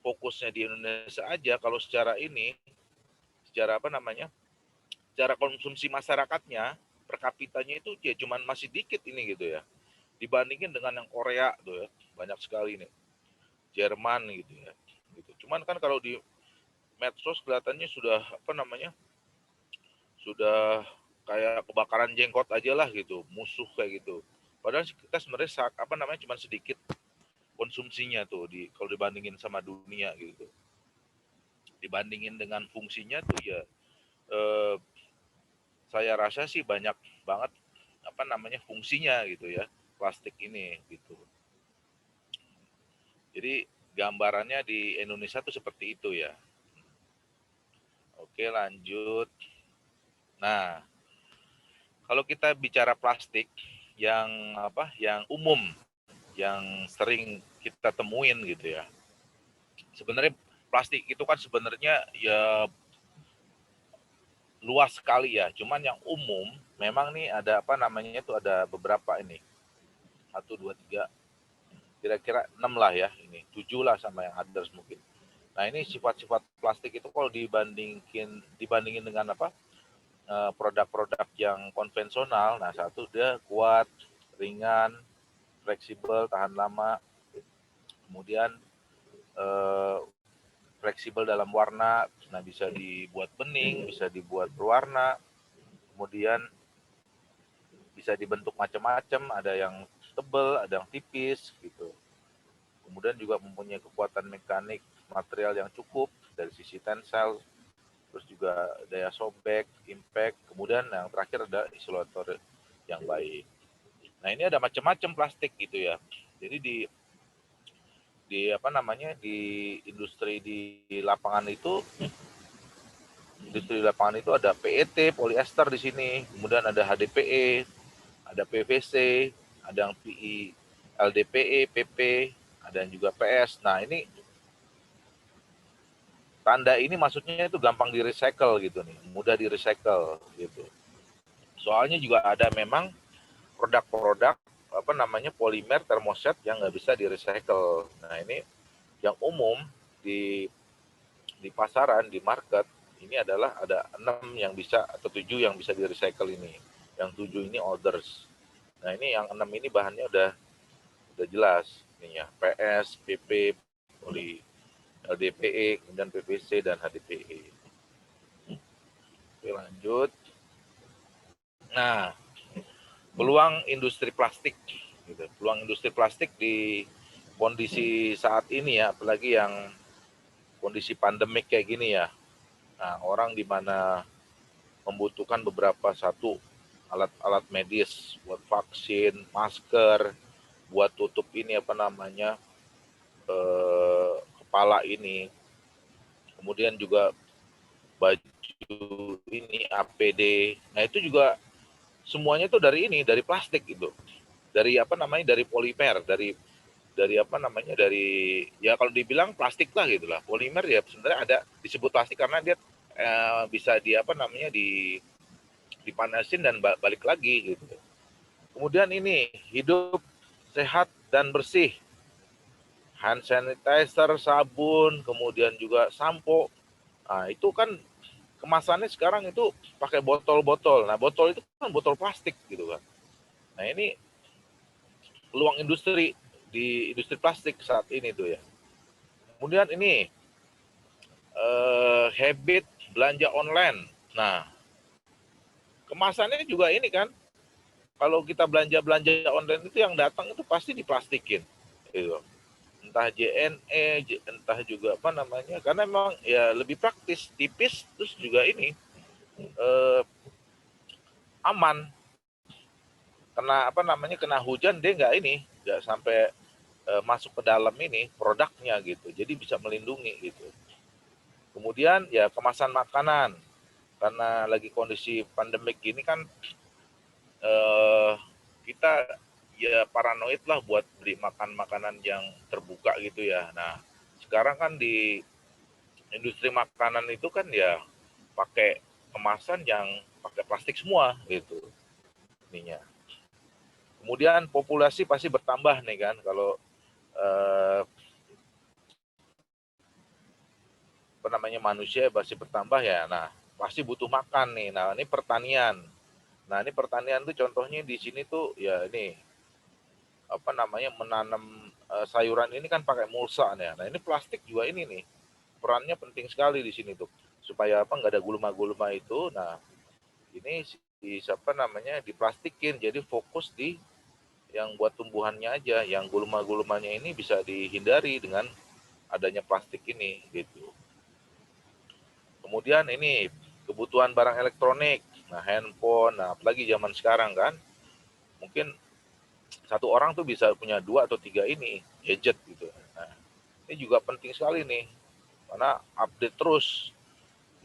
fokusnya di Indonesia aja. Kalau secara ini, secara apa namanya, secara konsumsi masyarakatnya per kapitanya itu ya cuman masih dikit ini gitu ya, dibandingin dengan yang Korea tuh ya, banyak sekali nih, Jerman gitu ya gitu. Cuman kan kalau di medsos kelihatannya sudah apa namanya, sudah kayak kebakaran jenggot aja lah gitu, musuh kayak gitu, padahal kita sebenarnya apa namanya cuman sedikit konsumsinya tuh di kalau dibandingin sama dunia gitu, dibandingin dengan fungsinya tuh ya saya rasa sih banyak banget apa namanya fungsinya gitu ya plastik ini gitu. Jadi gambarannya di Indonesia tuh seperti itu ya. Oke lanjut. Nah kalau kita bicara plastik yang apa, yang umum, yang sering kita temuin gitu ya. Sebenarnya plastik itu kan sebenarnya ya luas sekali ya. Cuman yang umum memang nih ada apa namanya itu ada beberapa ini. 1, 2, 3, kira-kira 6 lah ya ini. 7 lah sama yang others mungkin. Nah ini sifat-sifat plastik itu kalau dibandingin dengan apa produk-produk yang konvensional. Nah satu dia kuat, ringan, fleksibel, tahan lama. Kemudian fleksibel dalam warna, nah bisa dibuat bening, bisa dibuat berwarna, kemudian bisa dibentuk macam-macam, ada yang tebal, ada yang tipis gitu. Kemudian juga mempunyai kekuatan mekanik material yang cukup dari sisi tensile, terus juga daya sobek, impact, kemudian yang terakhir ada isolator yang baik. Nah ini ada macam-macam plastik gitu ya. Jadi di apa namanya di industri di lapangan itu ada PET, polyester di sini, kemudian ada HDPE, ada PVC, ada yang PE, LDPE, PP, ada yang juga PS. Nah ini tanda ini maksudnya itu gampang di recycle gitu nih, mudah di recycle gitu. Soalnya juga ada memang produk-produk apa namanya polimer termoset yang nggak bisa di recycle. Nah ini yang umum di di pasaran, di market, ini adalah ada 6 yang bisa atau 7 yang bisa di recycle ini. Yang 7 ini others. Nah ini yang 6 ini bahannya udah jelas. Ini ya, PS, PP, poli LDPE, kemudian PVC dan HDPE. Oke, lanjut. Nah, peluang industri plastik. Gitu. Peluang industri plastik di kondisi saat ini ya, apalagi yang kondisi pandemik kayak gini ya. Nah, orang di mana membutuhkan beberapa satu alat-alat medis buat vaksin, masker, buat tutup ini apa namanya kepala ini, kemudian juga baju ini APD. Nah itu juga semuanya itu dari ini, dari plastik gitu, dari apa namanya, dari polimer, dari apa namanya, dari ya kalau dibilang plastik lah gitulah. Polimer ya sebenarnya ada disebut plastik karena dia bisa di apa namanya dipanasin dan balik lagi gitu. Kemudian ini hidup sehat dan bersih, hand sanitizer, sabun, kemudian juga sampo. Nah itu kan kemasannya sekarang itu pakai botol-botol. Nah botol itu kan botol plastik gitu kan. Nah ini peluang industri di industri plastik saat ini tuh ya. Kemudian ini habit belanja online. Nah, kemasannya juga ini kan, kalau kita belanja online itu yang datang itu pasti diplastikin, gitu. Entah JNE, entah juga apa namanya, karena memang ya lebih praktis, tipis, terus juga ini aman. Kena apa namanya, kena hujan dia nggak sampai masuk ke dalam ini produknya gitu, jadi bisa melindungi gitu. Kemudian ya kemasan makanan, karena lagi kondisi pandemik ini kan kita ya paranoid lah buat beli makanan yang terbuka gitu ya. Nah sekarang kan di industri makanan itu kan ya pakai kemasan yang pakai plastik semua gitu ininya. Kemudian populasi pasti bertambah nih kan, kalau apa namanya, manusia pasti bertambah ya. Nah pasti butuh makan nih. Nah ini pertanian. Nah ini pertanian tuh contohnya di sini tuh ya ini apa namanya, menanam sayuran ini kan pakai mulsa nih. Nah ini plastik juga ini nih perannya penting sekali di sini tuh, supaya apa, nggak ada gulma-gulma itu. Nah ini di apa namanya, diplastikin, jadi fokus di yang buat tumbuhannya aja, yang gulma-gulmanya ini bisa dihindari dengan adanya plastik ini gitu. Kemudian ini kebutuhan barang elektronik, nah handphone, nah apalagi zaman sekarang kan, mungkin satu orang tuh bisa punya 2 atau 3 ini gadget gitu. Nah ini juga penting sekali nih, karena update terus,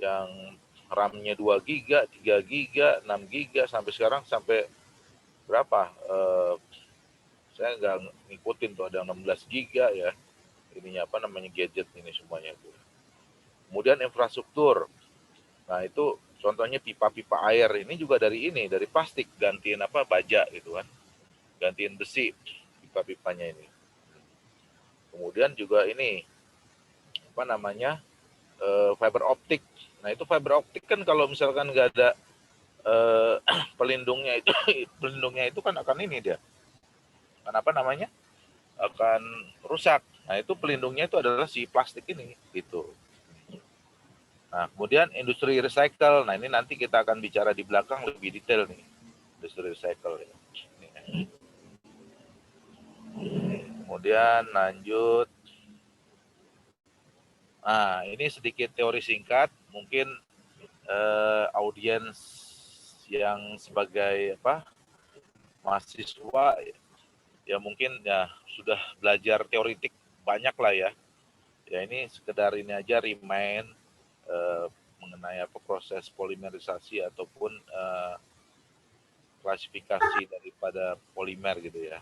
yang RAM-nya 2 GB, 3 GB, 6 GB, sampai sekarang sampai berapa? Saya nggak ngikutin tuh, ada 16 GB ya. Ininya apa namanya, gadget ini semuanya tuh. Kemudian infrastruktur. Nah, itu contohnya pipa-pipa air ini juga dari ini, dari plastik, gantiin apa, baja gitu kan. Gantiin besi pipa-pipanya ini. Kemudian juga ini apa namanya? Fiber optik. Nah, itu fiber optik kan kalau misalkan nggak ada pelindungnya itu kan akan ini dia. Kan apa namanya? Akan rusak. Nah, itu pelindungnya itu adalah si plastik ini gitu. Nah, kemudian industri recycle. Nah, ini nanti kita akan bicara di belakang lebih detail nih. Industri recycle ya. Kemudian lanjut. Nah, ini sedikit teori singkat. Mungkin audiens yang sebagai apa, mahasiswa ya mungkin ya sudah belajar teoritik banyak lah ya. Ya ini sekedar ini aja, remind mengenai apa proses polimerisasi ataupun klasifikasi daripada polimer gitu ya.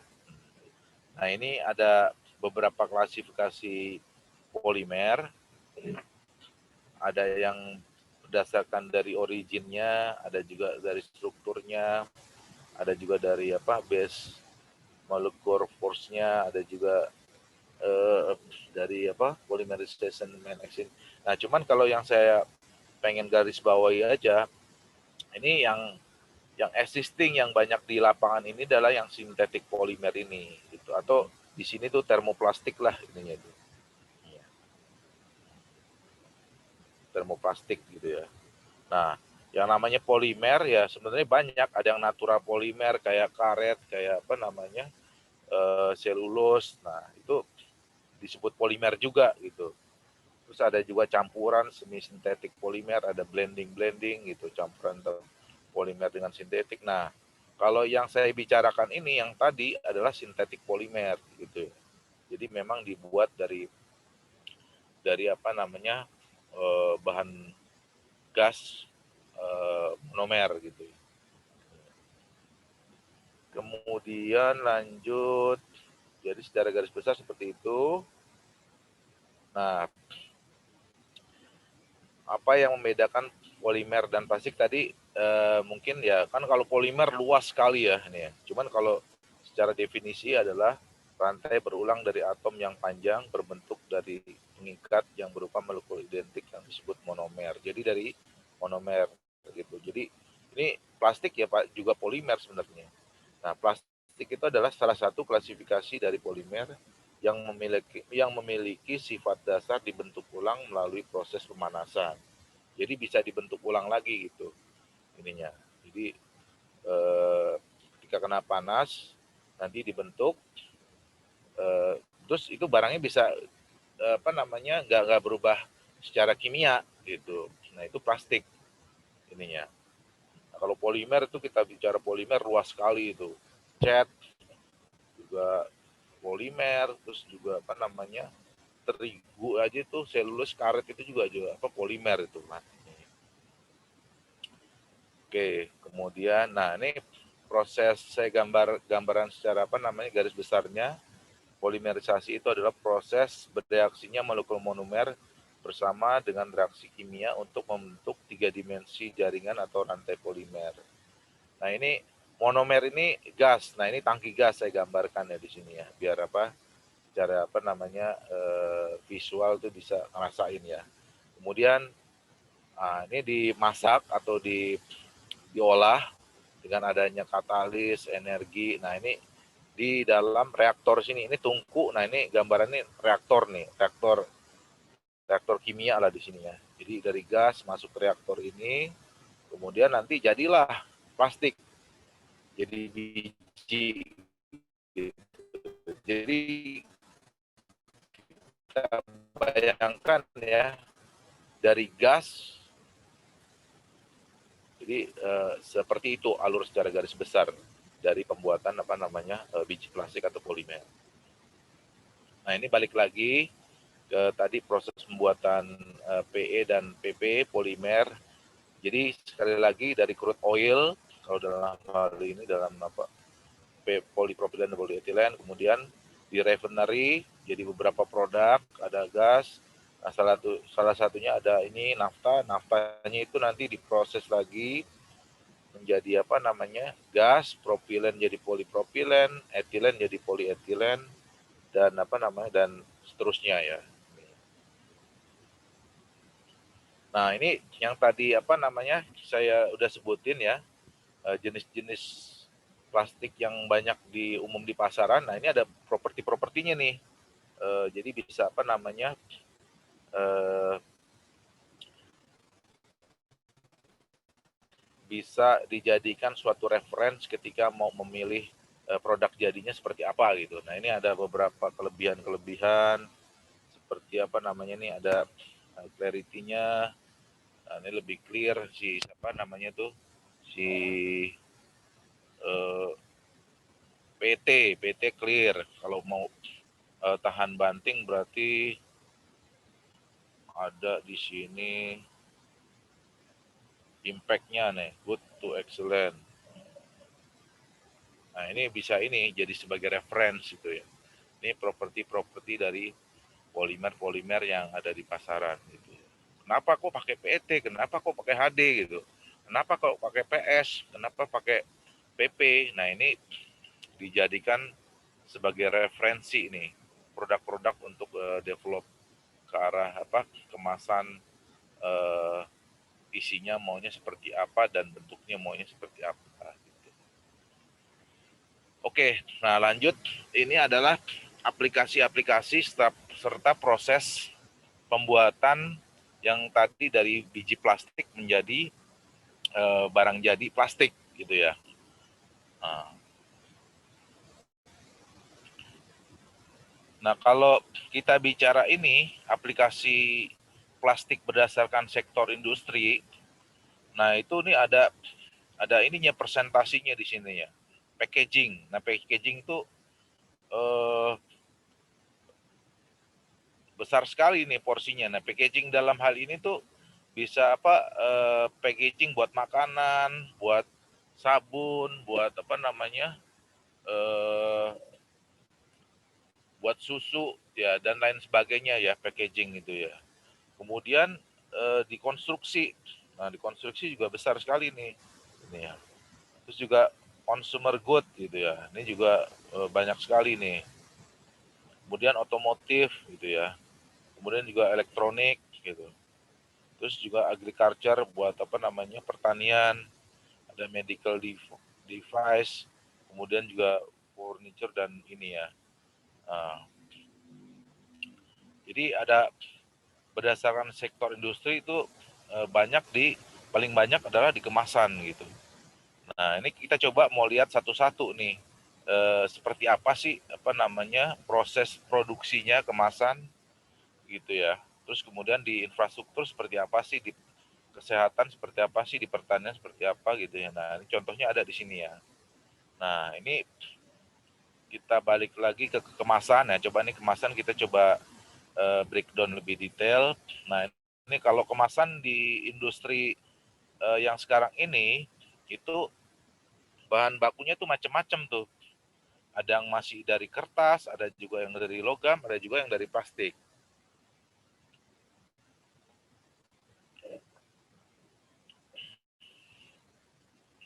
Nah ini ada beberapa klasifikasi polimer, ada yang berdasarkan dari originnya, ada juga dari strukturnya, ada juga dari apa base molecular force-nya, ada juga dari polymerization main action. Nah, cuman kalau yang saya pengen garis bawahi aja, ini yang existing yang banyak di lapangan ini adalah yang sintetik polimer ini, gitu. Atau di sini tuh termoplastik lah ininya itu. Termoplastik gitu ya. Nah, yang namanya polimer ya sebenarnya banyak. Ada yang natural polimer kayak karet, kayak selulus. Nah, itu disebut polimer juga gitu. Terus ada juga campuran semi sintetik polimer, ada blending gitu, campuran polimer dengan sintetik. Nah, kalau yang saya bicarakan ini yang tadi adalah sintetik polimer gitu. Jadi memang dibuat dari bahan gas monomer gitu. Kemudian lanjut, jadi secara garis besar seperti itu. Nah, apa yang membedakan polimer dan plastik tadi mungkin ya kan kalau polimer luas sekali ya ini ya. Cuman kalau secara definisi adalah rantai berulang dari atom yang panjang berbentuk dari pengikat yang berupa molekul identik yang disebut monomer. Jadi dari monomer gitu. Jadi ini plastik ya Pak juga polimer sebenarnya. Nah, plastik itu adalah salah satu klasifikasi dari polimer yang memiliki sifat dasar dibentuk ulang melalui proses pemanasan. Jadi bisa dibentuk ulang lagi gitu ininya. Jadi ketika kena panas nanti dibentuk, terus itu barangnya bisa nggak berubah secara kimia gitu. Nah itu plastik ininya. Nah, kalau polimer itu kita bicara polimer luas sekali itu, cat juga polimer, terus juga terigu aja tuh selulus karet itu juga polimer itu Mas. Oke, kemudian nah ini proses saya gambaran secara garis besarnya. Polimerisasi itu adalah proses bereaksinya molekul monomer bersama dengan reaksi kimia untuk membentuk 3 dimensi jaringan atau rantai polimer. Nah, ini monomer ini gas. Nah, ini tangki gas saya gambarkan ya di sini ya, biar secara visual tuh bisa ngerasain ya. Kemudian ini dimasak atau diolah dengan adanya katalis, energi. Nah, ini di dalam reaktor sini, ini tungku. Nah, ini gambarannya reaktor nih, reaktor kimia lah di sini ya. Jadi dari gas masuk ke reaktor ini, kemudian nanti jadilah plastik. Jadi biji. Jadi kita bayangkan ya, dari gas. Jadi seperti itu alur secara garis besar dari pembuatan biji plastik atau polimer. Nah, ini balik lagi ke tadi proses pembuatan PE dan PP polimer. Jadi sekali lagi dari crude oil, kalau dalam hal ini dalam polipropilen dan polietilen, kemudian di refinery jadi beberapa produk, ada gas. Nah, salah satunya ada ini nafta. Naftanya itu nanti diproses lagi menjadi gas, propilen jadi polipropilen, etilen jadi polietilen, dan dan seterusnya ya. Nah, ini yang tadi saya udah sebutin ya, jenis-jenis plastik yang banyak umum di pasaran. Nah, ini ada properti-propertinya nih. Jadi bisa bisa dijadikan suatu reference ketika mau memilih produk jadinya seperti apa gitu. Nah, ini ada beberapa kelebihan-kelebihan seperti nih, ada clarity-nya. Nah, ini lebih clear si PT clear. Kalau mau tahan banting berarti ada di sini impact-nya nih, good to excellent. Nah, ini bisa jadi sebagai reference gitu ya. Ini properti-properti dari polimer-polimer yang ada di pasaran gitu. Kenapa kok pakai PET? Kenapa kok pakai HD gitu? Kenapa kok pakai PS? Kenapa pakai PP? Nah, ini dijadikan sebagai referensi nih produk-produk untuk develop ke arah kemasan, isinya maunya seperti apa dan bentuknya maunya seperti apa. Gitu. Oke, nah lanjut, ini adalah aplikasi-aplikasi serta proses pembuatan yang tadi dari biji plastik menjadi barang jadi plastik gitu ya. Nah, kalau kita bicara ini aplikasi plastik berdasarkan sektor industri, nah itu nih ada ininya presentasinya di sini ya. Packaging. Nah, packaging itu besar sekali nih porsinya. Nah, packaging dalam hal ini tuh bisa packaging buat makanan, buat sabun, buat buat susu ya dan lain sebagainya ya, packaging itu ya. Kemudian dikonstruksi. Nah, dikonstruksi juga besar sekali nih. Ini ya. Terus juga consumer good gitu ya. Ini juga banyak sekali nih. Kemudian otomotif gitu ya. Kemudian juga elektronik gitu. Terus juga agriculture buat pertanian, ada medical device, kemudian juga furniture dan ini ya. Jadi ada berdasarkan sektor industri itu paling banyak adalah di kemasan gitu. Nah, ini kita coba mau lihat satu-satu nih. Seperti apa sih proses produksinya kemasan gitu ya. Terus kemudian di infrastruktur seperti apa sih, di kesehatan seperti apa sih, di pertanian seperti apa gitu ya. Nah, ini contohnya ada di sini ya. Nah, ini kita balik lagi ke kemasan ya. Coba nih kemasan kita coba breakdown lebih detail. Nah, ini kalau kemasan di industri yang sekarang ini itu bahan bakunya tuh macam-macam tuh. Ada yang masih dari kertas, ada juga yang dari logam, ada juga yang dari plastik.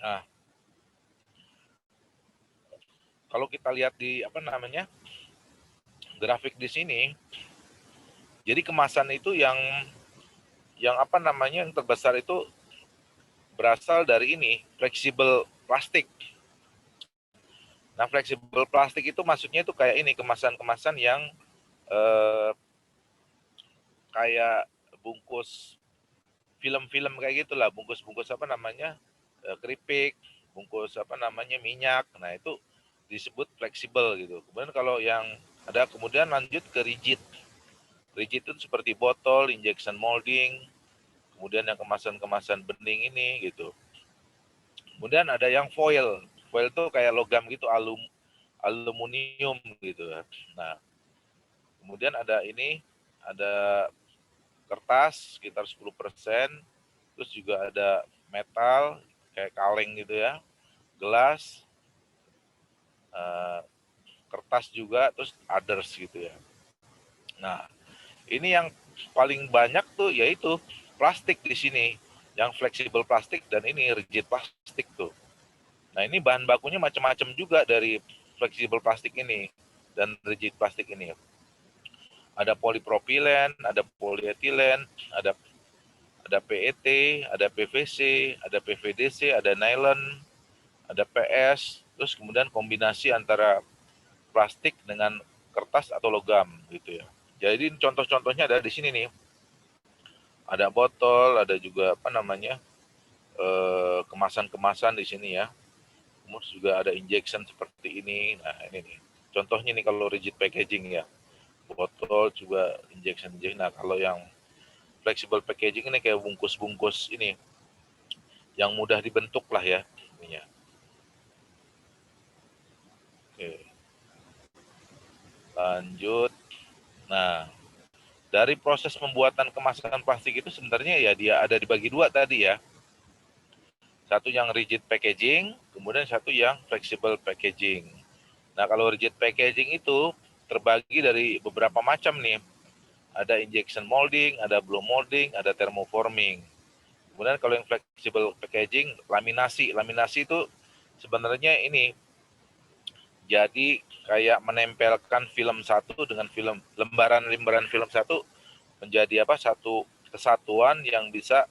Nah, kalau kita lihat di grafik di sini, jadi kemasan itu yang terbesar itu berasal dari ini, fleksibel plastik. Nah, fleksibel plastik itu maksudnya itu kayak ini, kemasan-kemasan yang kayak bungkus film-film kayak gitulah, bungkus keripik, bungkus minyak. Nah, itu disebut fleksibel gitu. Kemudian kalau yang kemudian lanjut ke rigid. Rigid itu seperti botol, injection molding, kemudian yang kemasan-kemasan bening ini gitu. Kemudian ada yang foil. Foil itu kayak logam gitu, aluminium gitu. Nah, kemudian ada kertas sekitar 10%, terus juga ada metal kayak kaleng gitu ya, gelas, kertas juga, terus others gitu ya. Nah, ini yang paling banyak tuh yaitu plastik di sini, yang fleksibel plastik dan ini rigid plastik tuh. Nah, ini bahan bakunya macam-macam juga dari fleksibel plastik ini dan rigid plastik ini. Ada polipropilen, ada polietilen, ada PET, ada PVC, ada PVDC, ada nylon, ada PS, terus kemudian kombinasi antara plastik dengan kertas atau logam gitu ya. Jadi contoh-contohnya ada di sini nih. Ada botol, ada juga kemasan-kemasan di sini ya. Terus juga ada injection seperti ini. Nah, ini nih. Contohnya nih kalau rigid packaging ya. Botol juga injection. Nah, kalau yang flexible packaging ini kayak bungkus-bungkus ini yang mudah dibentuk lah ya ininya. Oke. Lanjut. Nah, dari proses pembuatan kemasan plastik itu sebenarnya ya dia ada dibagi dua tadi ya. Satu yang rigid packaging, kemudian satu yang flexible packaging. Nah, kalau rigid packaging itu terbagi dari beberapa macam nih. Ada injection molding, ada blow molding, ada thermoforming. Kemudian kalau yang flexible packaging, laminasi. Laminasi itu sebenarnya ini Jadi kayak menempelkan film satu dengan lembaran film satu menjadi satu kesatuan yang bisa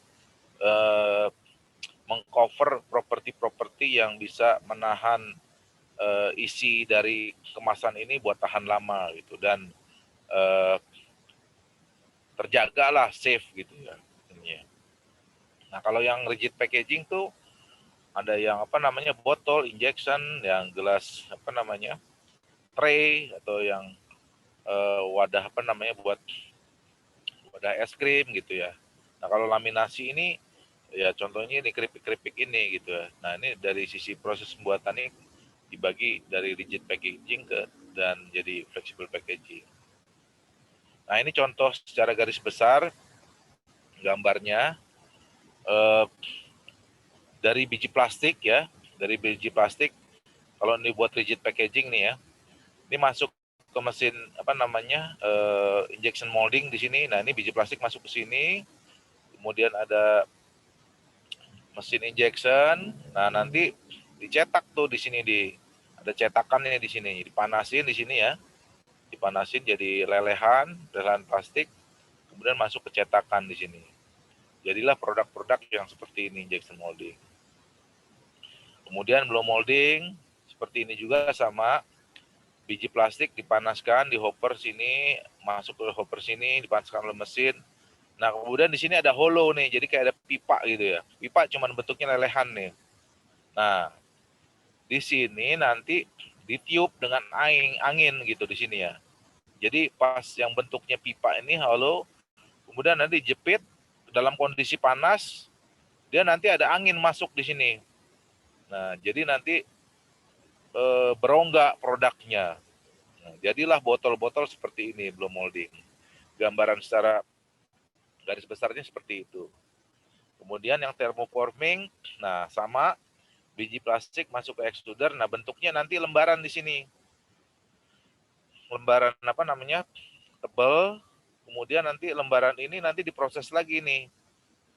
mengcover properti-properti yang bisa menahan isi dari kemasan ini buat tahan lama gitu, dan terjagalah safe gitu ya. Nah, kalau yang rigid packaging tuh ada yang botol injection, yang gelas tray, atau yang wadah buat wadah es krim gitu ya. Nah, kalau laminasi ini ya contohnya ini keripik-keripik ini gitu ya. Nah, ini dari sisi proses pembuatan ini dibagi dari rigid packaging dan jadi flexible packaging. Nah, ini contoh secara garis besar gambarnya dari biji plastik ya. Dari biji plastik, kalau ini buat rigid packaging nih ya, ini masuk ke mesin injection molding di sini. Nah, ini biji plastik masuk ke sini, kemudian ada mesin injection. Nah, nanti dicetak tuh di sini, ada cetakannya di sini, dipanasin di sini ya, dipanasin jadi lelehan plastik, kemudian masuk ke cetakan di sini. Jadilah produk-produk yang seperti ini, injection molding. Kemudian blow molding, seperti ini juga sama, biji plastik dipanaskan di hopper sini, masuk ke hopper sini, dipanaskan oleh mesin. Nah, kemudian di sini ada hollow nih, jadi kayak ada pipa gitu ya. Pipa cuman bentuknya lelehan nih. Nah, di sini nanti ditiup dengan angin gitu di sini ya. Jadi pas yang bentuknya pipa ini hollow, kemudian nanti dijepit dalam kondisi panas, dia nanti ada angin masuk di sini. Nah, jadi nanti berongga produknya. Nah, jadilah botol-botol seperti ini, blow molding. Gambaran secara garis besarnya seperti itu. Kemudian yang thermoforming, nah sama, biji plastik masuk ke extruder. Nah, bentuknya nanti lembaran di sini. Lembaran tebal. Kemudian nanti lembaran ini nanti diproses lagi nih.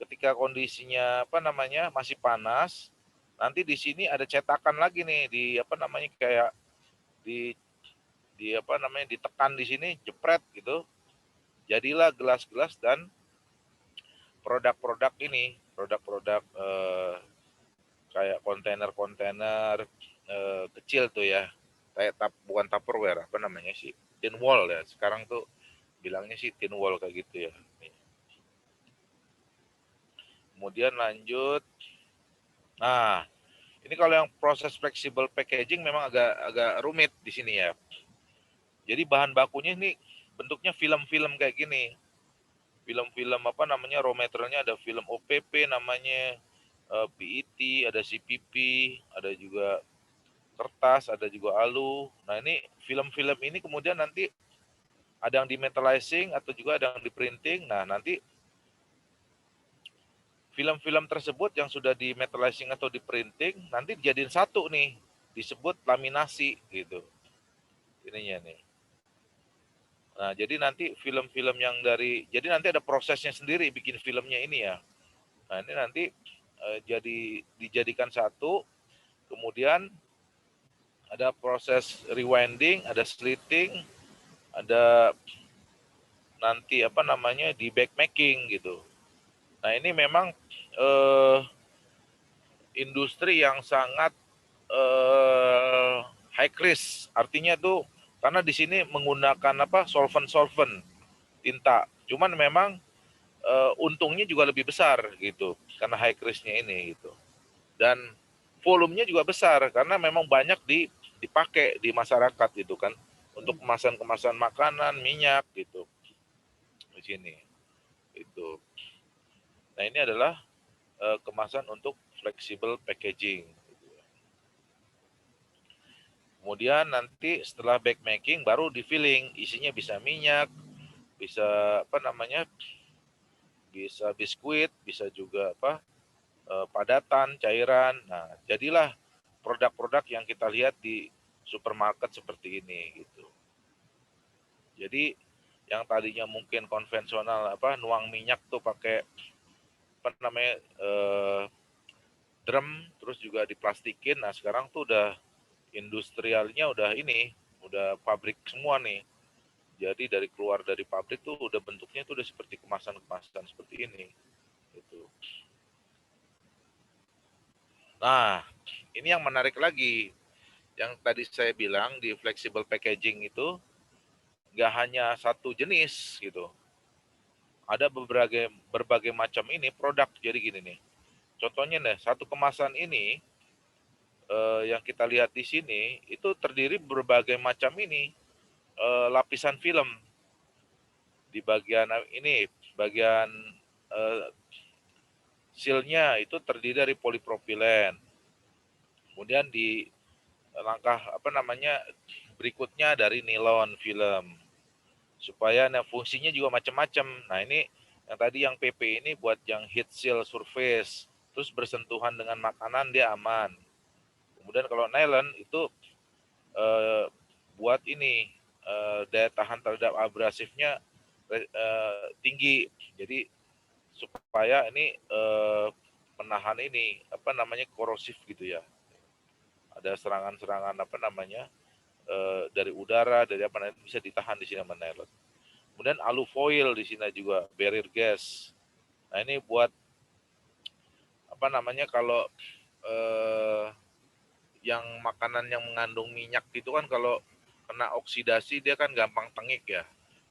Ketika kondisinya masih panas, nanti di sini ada cetakan lagi nih, kayak ditekan di sini, jepret gitu. Jadilah gelas-gelas dan produk-produk ini, produk-produk kayak kontainer-kontainer kecil tuh ya, kayak bukan Tupperware, tin wall ya. Sekarang tuh bilangnya sih tin wall kayak gitu ya. Kemudian lanjut. Nah, ini kalau yang proses flexible packaging memang agak rumit di sini ya. Jadi bahan bakunya ini bentuknya film-film kayak gini. Film-film raw materialnya ada film OPP namanya, PET, ada CPP, ada juga kertas, ada juga alu. Nah, ini film-film ini kemudian nanti ada yang di metallizing atau juga ada yang di printing. Nah, nanti film-film tersebut yang sudah di metallizing atau di printing nanti dijadiin satu nih, disebut laminasi gitu. Ininya nih. Nah, jadi nanti film-film yang jadi nanti ada prosesnya sendiri bikin filmnya ini ya. Nah, ini nanti jadi dijadikan satu, kemudian ada proses rewinding, ada slitting, ada nanti di backmaking gitu. Nah, ini memang industri yang sangat high risk, artinya tuh karena di sini menggunakan solvent tinta. Cuman memang untungnya juga lebih besar gitu karena high risk-nya ini gitu. Dan volumenya juga besar karena memang banyak dipakai di masyarakat gitu kan, untuk kemasan-kemasan makanan, minyak gitu di sini. Itu. Nah, ini adalah kemasan untuk flexible packaging. Kemudian nanti setelah backmaking baru di filling, isinya bisa minyak, bisa bisa biskuit, bisa juga padatan, cairan. Nah, jadilah produk-produk yang kita lihat di supermarket seperti ini gitu. Jadi yang tadinya mungkin konvensional nuang minyak tuh pakai drum terus juga diplastikin. Nah, sekarang tuh udah industrialnya udah udah pabrik semua nih. Jadi dari keluar dari pabrik tuh udah bentuknya tuh udah seperti kemasan-kemasan seperti ini. Gitu. Nah, ini yang menarik lagi. Yang tadi saya bilang di flexible packaging itu nggak hanya satu jenis gitu. Ada berbagai macam ini produk. Jadi gini nih. Contohnya nih, satu kemasan ini yang kita lihat di sini itu terdiri berbagai macam lapisan film. Di bagian ini, bagian sealnya itu terdiri dari polipropilen. Kemudian di langkah berikutnya dari nilon film. Supaya fungsinya juga macam-macam. Nah, ini yang tadi yang PP ini buat yang heat seal surface, terus bersentuhan dengan makanan dia aman. Kemudian kalau nylon itu buat daya tahan terhadap abrasifnya tinggi. Jadi supaya ini menahan korosif gitu ya. Ada serangan-serangan dari udara, dari bisa ditahan di sini sama nylon. Kemudian alufoil di sini juga barrier gas. Nah, ini buat kalau yang makanan yang mengandung minyak itu kan kalau kena oksidasi dia kan gampang tengik ya.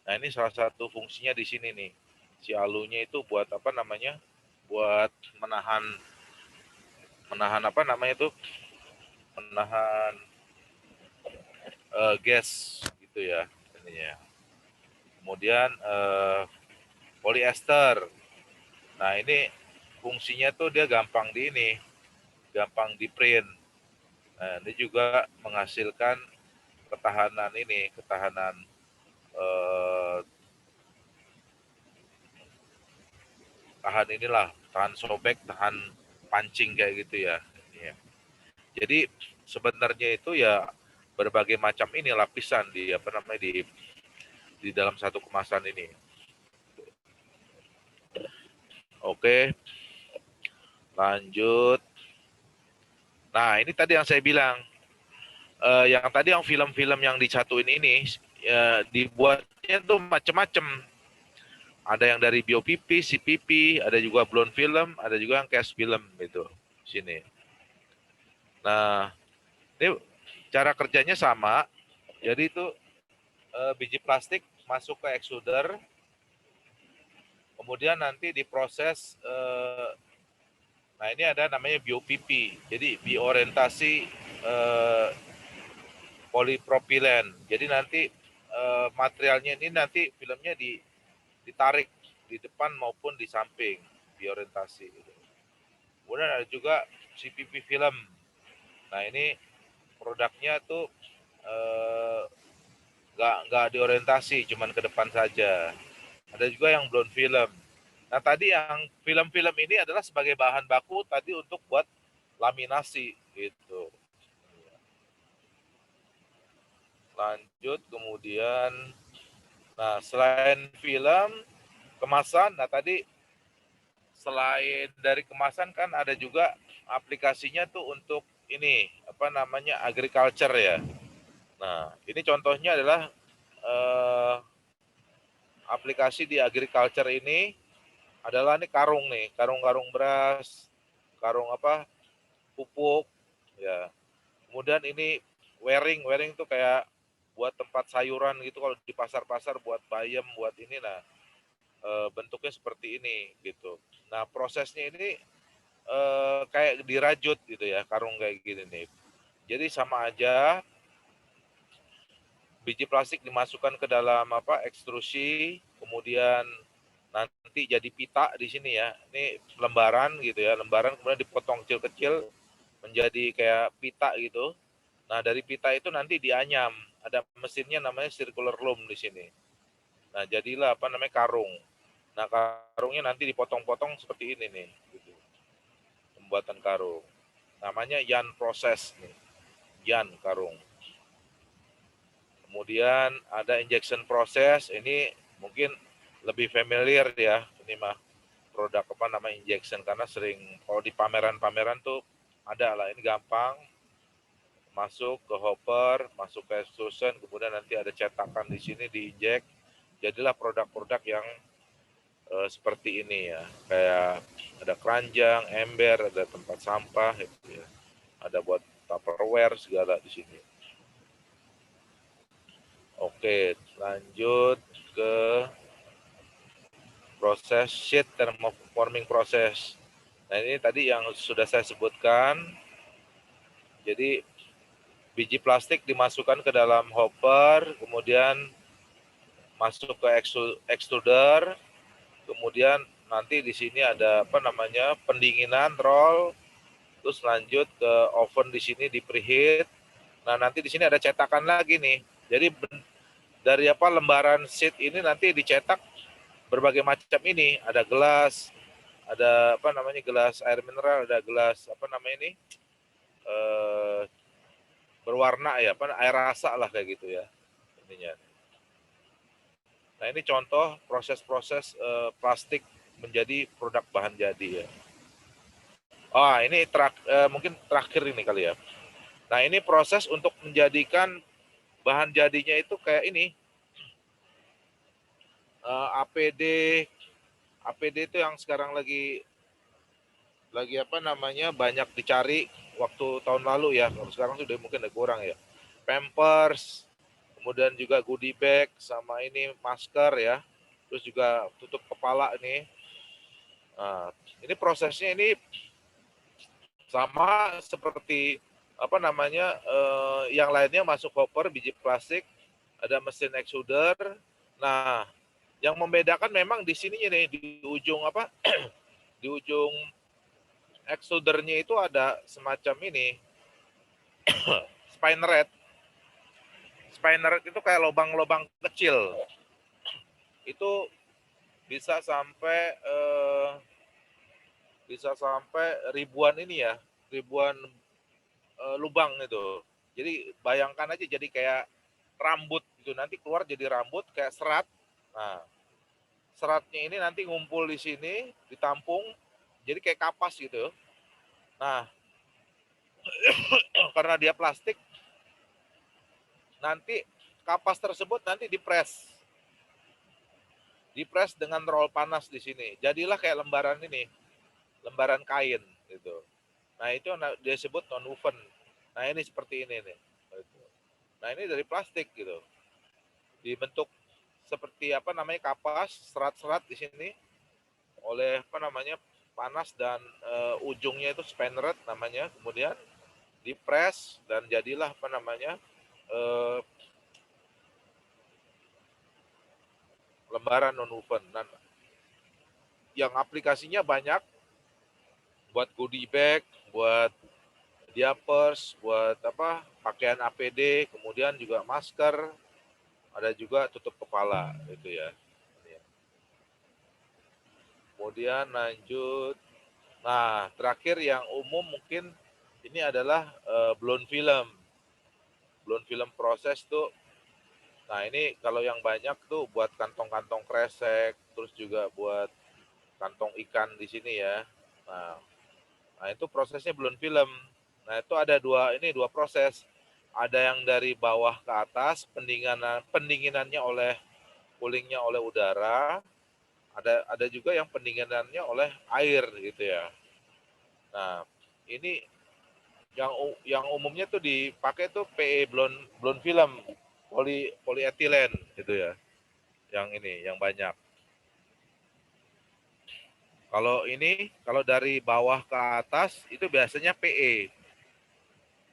Nah, ini salah satu fungsinya di sini nih. Si alunya itu buat buat menahan gas gitu ya ininya. Kemudian polyester. Nah, ini fungsinya tuh dia gampang di print. Nah, ini juga menghasilkan ketahanan tahan sobek, tahan pancing kayak gitu ya. Jadi sebenarnya itu ya berbagai macam lapisan di dalam satu kemasan ini. Oke, lanjut. Nah, ini tadi yang saya bilang, yang film-film yang disatuin ini dibuatnya tuh macam-macam. Ada yang dari BioPP, CPP, ada juga blown film, ada juga yang cast film gitu sini. Nah, ini cara kerjanya sama. Jadi itu biji plastik masuk ke extruder, kemudian nanti diproses. Nah, ini ada namanya BioPP. Jadi biorientasi polipropilen. Jadi nanti materialnya ini nanti filmnya ditarik di depan maupun di samping, biorientasi. Kemudian ada juga CPP film. Nah, ini produknya tuh nggak diorientasi, cuman ke depan saja. Ada juga yang blown film. Nah, tadi yang film-film ini adalah sebagai bahan baku tadi untuk buat laminasi gitu. Lanjut kemudian, nah selain film, kemasan, nah tadi selain dari kemasan kan ada juga aplikasinya tuh untuk agriculture ya. Nah, ini contohnya adalah aplikasi di agriculture ini adalah karung-karung beras, karung pupuk ya. Kemudian ini waring tuh kayak buat tempat sayuran gitu, kalau di pasar-pasar buat bayam, buat ini. Nah, bentuknya seperti ini gitu. Nah, prosesnya ini kayak dirajut gitu ya, karung kayak gini nih. Jadi sama aja, biji plastik dimasukkan ke dalam ekstrusi, kemudian nanti jadi pita di sini ya. Ini lembaran gitu ya, lembaran kemudian dipotong kecil-kecil menjadi kayak pita gitu. Nah, dari pita itu nanti dianyam. Ada mesinnya namanya circular loom di sini. Nah, jadilah karung. Nah, karungnya nanti dipotong-potong seperti ini nih. Gitu. Pembuatan karung. Namanya yarn proses nih. Yarn karung. Kemudian ada injection proses. Ini mungkin lebih familiar ya. Ini mah produk injection, karena sering kalau di pameran-pameran tuh ada lah. Ini gampang. masuk ke hopper, masuk ke extrusion, kemudian nanti ada cetakan di sini diinjek, jadilah produk-produk yang seperti ini ya, kayak ada keranjang, ember, ada tempat sampah, gitu ya. Ada buat Tupperware segala di sini. Oke, lanjut ke proses sheet thermoforming proses. Nah, ini tadi yang sudah saya sebutkan. Jadi biji plastik dimasukkan ke dalam hopper, kemudian masuk ke extruder, kemudian nanti di sini ada apa namanya pendinginan roll, terus lanjut ke oven di sini di preheat. Nah, nanti di sini ada cetakan lagi nih. Jadi dari apa lembaran sheet ini nanti dicetak berbagai macam ini. Ada gelas, ada apa namanya gelas air mineral, ada gelas apa namanya ini berwarna ya, apa air rasa lah kayak gitu ya ininya. Nah, ini contoh proses-proses plastik menjadi produk bahan jadi ya. Oh, ini mungkin terakhir ini kali ya. Nah, ini proses untuk menjadikan bahan jadinya itu kayak ini. APD itu yang sekarang lagi apa namanya banyak dicari waktu tahun lalu ya. Kalau sekarang sudah mungkin ada kurang ya. Pampers, kemudian juga goodie bag sama ini masker ya. Terus juga tutup kepala ini. Nah, ini prosesnya ini sama seperti apa namanya yang lainnya masuk hopper biji plastik, ada mesin extruder. Nah, yang membedakan memang di sininya nih di ujung apa di ujung extrudernya itu ada semacam ini spinneret. Spinneret itu kayak lubang-lubang kecil. Itu bisa sampai ribuan ini ya, ribuan lubang itu. Jadi bayangkan aja jadi kayak rambut gitu, nanti keluar jadi rambut kayak serat. Nah, seratnya ini nanti ngumpul di sini, ditampung, jadi kayak kapas gitu. Nah, karena dia plastik, nanti kapas tersebut nanti dipres dengan roll panas di sini. Jadilah kayak lembaran ini, lembaran kain gitu. Nah, itu dia sebut non-woven. Nah, ini seperti ini nih. Nah, ini dari plastik gitu. Dibentuk seperti apa namanya kapas, serat-serat di sini oleh apa namanya panas dan ujungnya itu spinneret namanya. Kemudian dipres dan jadilah apa namanya lembaran non-woven. Dan yang aplikasinya banyak, buat goodie bag, buat diapers, buat apa pakaian APD, kemudian juga masker, ada juga tutup kepala itu ya. Kemudian lanjut. Nah, terakhir yang umum mungkin ini adalah blown film. Blown film proses tuh. Nah, ini kalau yang banyak tuh buat kantong-kantong kresek, terus juga buat kantong ikan di sini ya. Nah, itu prosesnya blown film. Nah, itu ada dua proses. Ada yang dari bawah ke atas, pendinginannya oleh coolingnya oleh udara. Ada juga yang pendinginannya oleh air gitu ya. Nah, ini yang umumnya tuh dipakai tuh PE blown film, polietilen gitu ya. Yang ini yang banyak. Kalau dari bawah ke atas itu biasanya PE,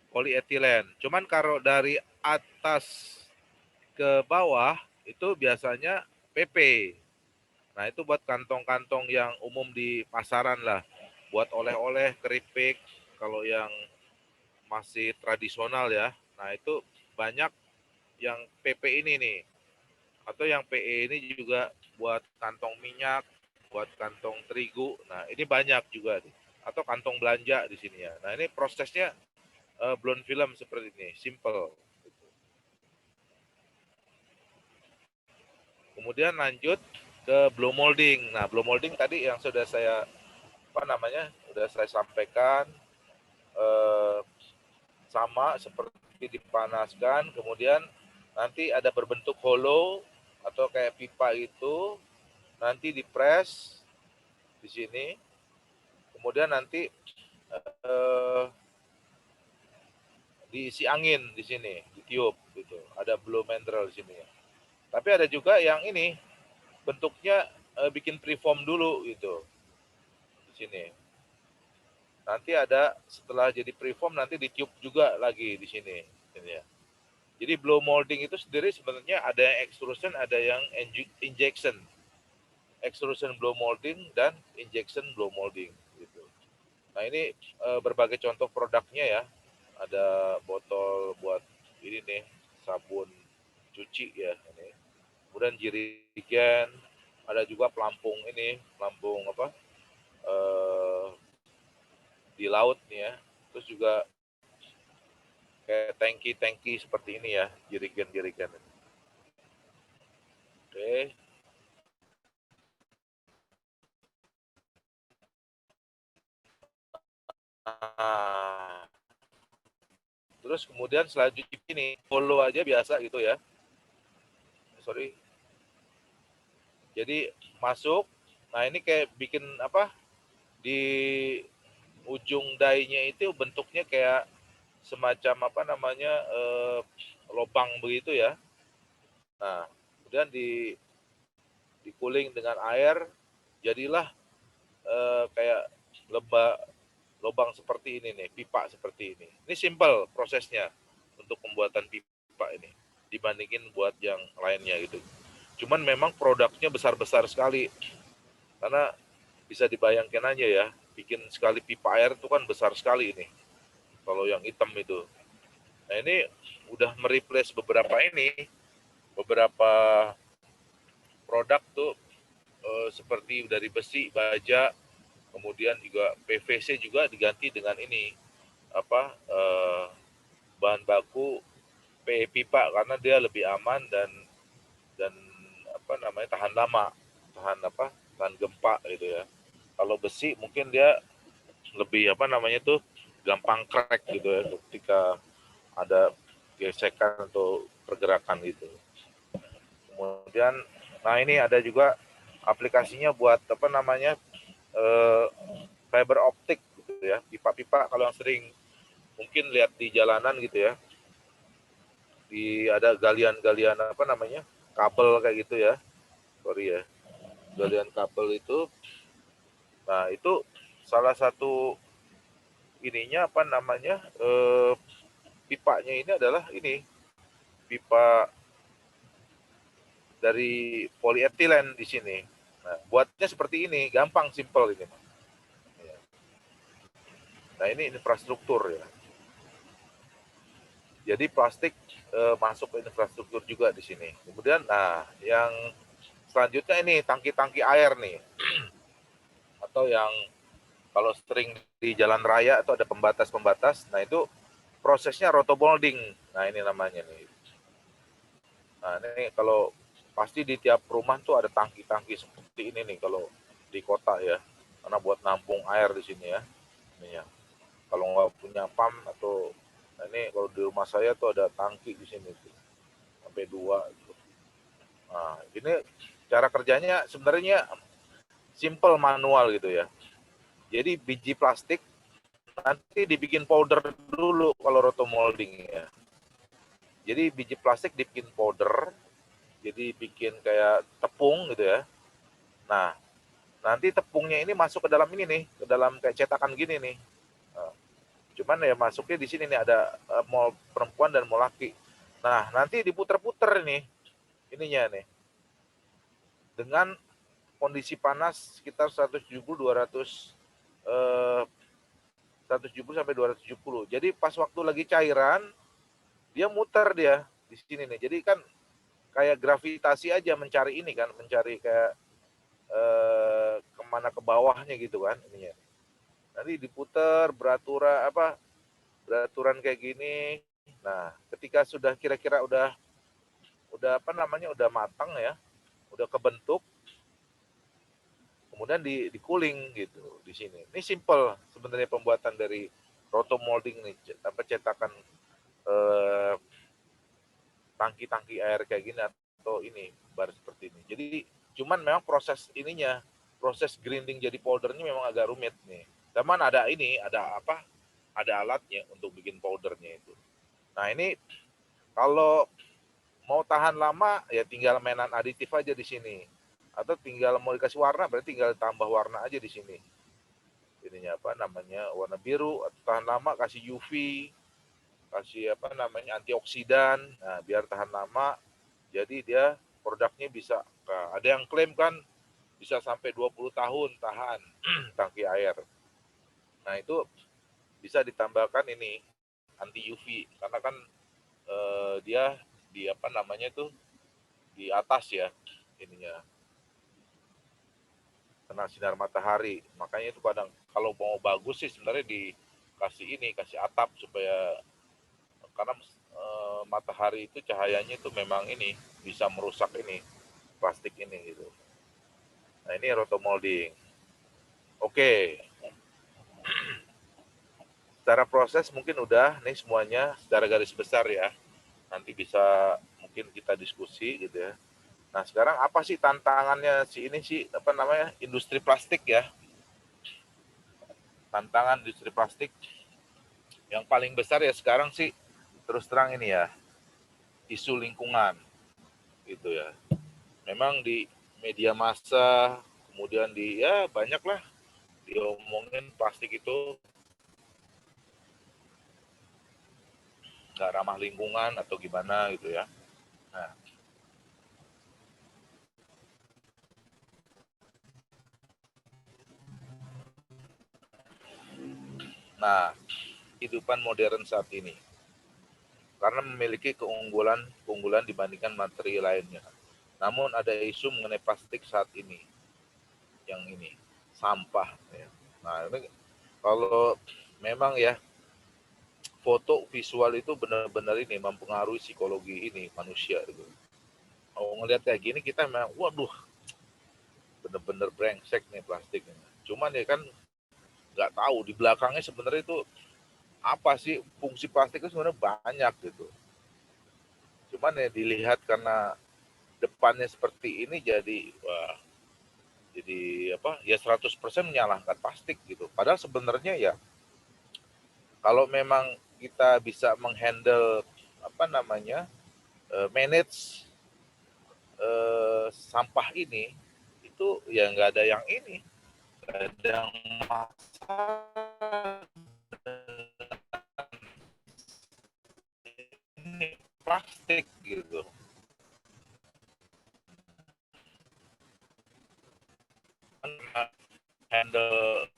polietilen. Cuman kalau dari atas ke bawah itu biasanya PP. Nah, itu buat kantong-kantong yang umum di pasaran lah. Buat oleh-oleh, keripik, kalau yang masih tradisional ya. Nah, itu banyak yang PP ini nih. Atau yang PE ini juga buat kantong minyak, buat kantong terigu. Nah, ini banyak juga nih. Atau kantong belanja di sini ya. Nah, ini prosesnya blown film seperti ini, simple. Kemudian lanjut ke blow molding. Nah, blow molding tadi yang sudah saya sampaikan sama seperti dipanaskan, kemudian nanti ada berbentuk hollow atau kayak pipa itu, nanti dipres di sini, kemudian nanti diisi angin di sini, ditiup gitu. Ada blow mandrel di sini. Tapi ada juga yang ini bentuknya bikin preform dulu gitu di sini. Nanti ada setelah jadi preform nanti ditiup juga lagi di sini. Ya. Jadi blow molding itu sendiri sebenarnya ada yang extrusion, ada yang injection. Extrusion blow molding dan injection blow molding. Gitu. Nah ini berbagai contoh produknya ya. Ada botol buat ini nih sabun cuci ya. Ini. Kemudian jirigen, ada juga pelampung ini, pelampung apa? Di laut nih ya. Terus juga kayak tangki-tangki seperti ini ya, jirigen-jirigen. Oke. Nah, terus kemudian selanjutnya ini follow aja biasa gitu ya. Sorry. Jadi masuk. Nah ini kayak bikin apa? Di ujung dainya itu bentuknya kayak semacam apa namanya lubang begitu ya. Nah kemudian dikuling dengan air, jadilah kayak lubang seperti ini nih, pipa seperti ini. Ini simple prosesnya untuk pembuatan pipa ini dibandingin buat yang lainnya gitu. Cuman memang produknya besar-besar sekali. Karena bisa dibayangkan aja ya, bikin sekali pipa air itu kan besar sekali ini. Kalau yang hitam itu. Nah ini udah mereplace beberapa produk tuh seperti dari besi, baja, kemudian juga PVC juga diganti dengan ini apa bahan baku PE pipa karena dia lebih aman dan apa namanya tahan gempa gitu ya. Kalau besi mungkin dia lebih apa namanya tuh gampang crack gitu ya ketika ada gesekan atau pergerakan gitu. Kemudian nah ini ada juga aplikasinya buat apa namanya fiber optik gitu ya, pipa-pipa kalau yang sering mungkin lihat di jalanan gitu ya, ada galian-galian apa namanya kabel kayak gitu ya, sorry ya, galian kabel itu. Nah itu salah satu ininya apa namanya pipanya ini adalah ini pipa dari polietilen di sini. Nah buatnya seperti ini, gampang, simple ini. Nah ini infrastruktur ya. Jadi plastik masuk ke infrastruktur juga di sini. Kemudian, nah yang selanjutnya ini tangki-tangki air nih, atau yang kalau sering di jalan raya itu ada pembatas-pembatas. Nah itu prosesnya rotomolding. Nah ini namanya nih. Nah ini kalau pasti di tiap rumah tuh ada tangki-tangki seperti ini nih kalau di kota ya, karena buat nampung air di sini ya. Ini ya. Kalau nggak punya pump atau nah ini kalau di rumah saya tuh ada tangki di sini tuh, sampai 2 gitu. Nah, ini cara kerjanya sebenarnya simple manual gitu ya. Jadi biji plastik nanti dibikin powder dulu kalau rotomolding ya. Jadi biji plastik dibikin powder, jadi bikin kayak tepung gitu ya. Nah, nanti tepungnya ini masuk ke dalam ini nih, ke dalam kayak cetakan gini nih. Nah, cuman ya masuknya di sini nih ada mau perempuan dan mau laki. Nah, nanti diputer-puter nih ininya nih. Dengan kondisi panas sekitar 170 sampai 270. Jadi pas waktu lagi cairan dia muter dia di sini nih. Jadi kan kayak gravitasi aja mencari ini kan, mencari kayak kemana ke bawahnya gitu kan ininya. Nanti diputer beraturan kayak gini. Nah, ketika sudah kira-kira udah apa namanya udah matang ya, udah kebentuk, kemudian di cooling gitu di sini. Ini simple sebenarnya pembuatan dari rotomolding nih, apa cetakan tangki-tangki air kayak gini atau ini bar seperti ini. Jadi cuman memang proses ininya, proses grinding jadi powdernya memang agak rumit nih. Cuman ada ini, ada apa? Ada alatnya untuk bikin powdernya itu. Nah ini kalau mau tahan lama ya tinggal mainan aditif aja di sini. Atau tinggal mau dikasih warna berarti tinggal tambah warna aja di sini. Ininya apa namanya? Warna biru atau tahan lama kasih UV, kasih apa namanya? Antioksidan. Nah, biar tahan lama. Jadi dia produknya bisa ada yang klaim kan bisa sampai 20 tahun tahan tangki air. Nah, itu bisa ditambahkan ini anti UV karena kan dia di apa namanya itu di atas ya ininya kena sinar matahari, makanya itu kadang kalau mau bagus sih sebenarnya kasih atap supaya karena matahari itu cahayanya itu memang ini bisa merusak ini plastik ini gitu. Nah ini rotomolding. Oke. Secara proses mungkin udah nih semuanya secara garis besar ya. Nanti bisa mungkin kita diskusi gitu ya. Nah sekarang apa sih tantangannya apa namanya industri plastik ya? Tantangan industri plastik yang paling besar ya sekarang sih terus terang ini ya isu lingkungan gitu ya. Memang di media massa kemudian ya banyak lah diomongin plastik itu nggak ramah lingkungan atau gimana gitu ya. Nah, kehidupan modern saat ini karena memiliki keunggulan dibandingkan materi lainnya. Namun ada isu mengenai plastik saat ini, yang ini sampah. Ya. Nah ini kalau memang ya foto visual itu benar-benar ini mempengaruhi psikologi ini manusia. Gitu. Kalau ngelihat kayak gini kita memang, waduh, benar-benar brengsek nih plastik. Cuman ya kan nggak tahu di belakangnya sebenarnya itu apa sih fungsi plastik itu sebenarnya banyak gitu. Cuman ya dilihat karena depannya seperti ini jadi wah, jadi apa ya 100% menyalahkan plastik gitu. Padahal sebenarnya ya kalau memang kita bisa menghandle apa namanya manage sampah ini itu ya nggak ada yang ini nggak ada yang masalah ini plastik gitu. Handle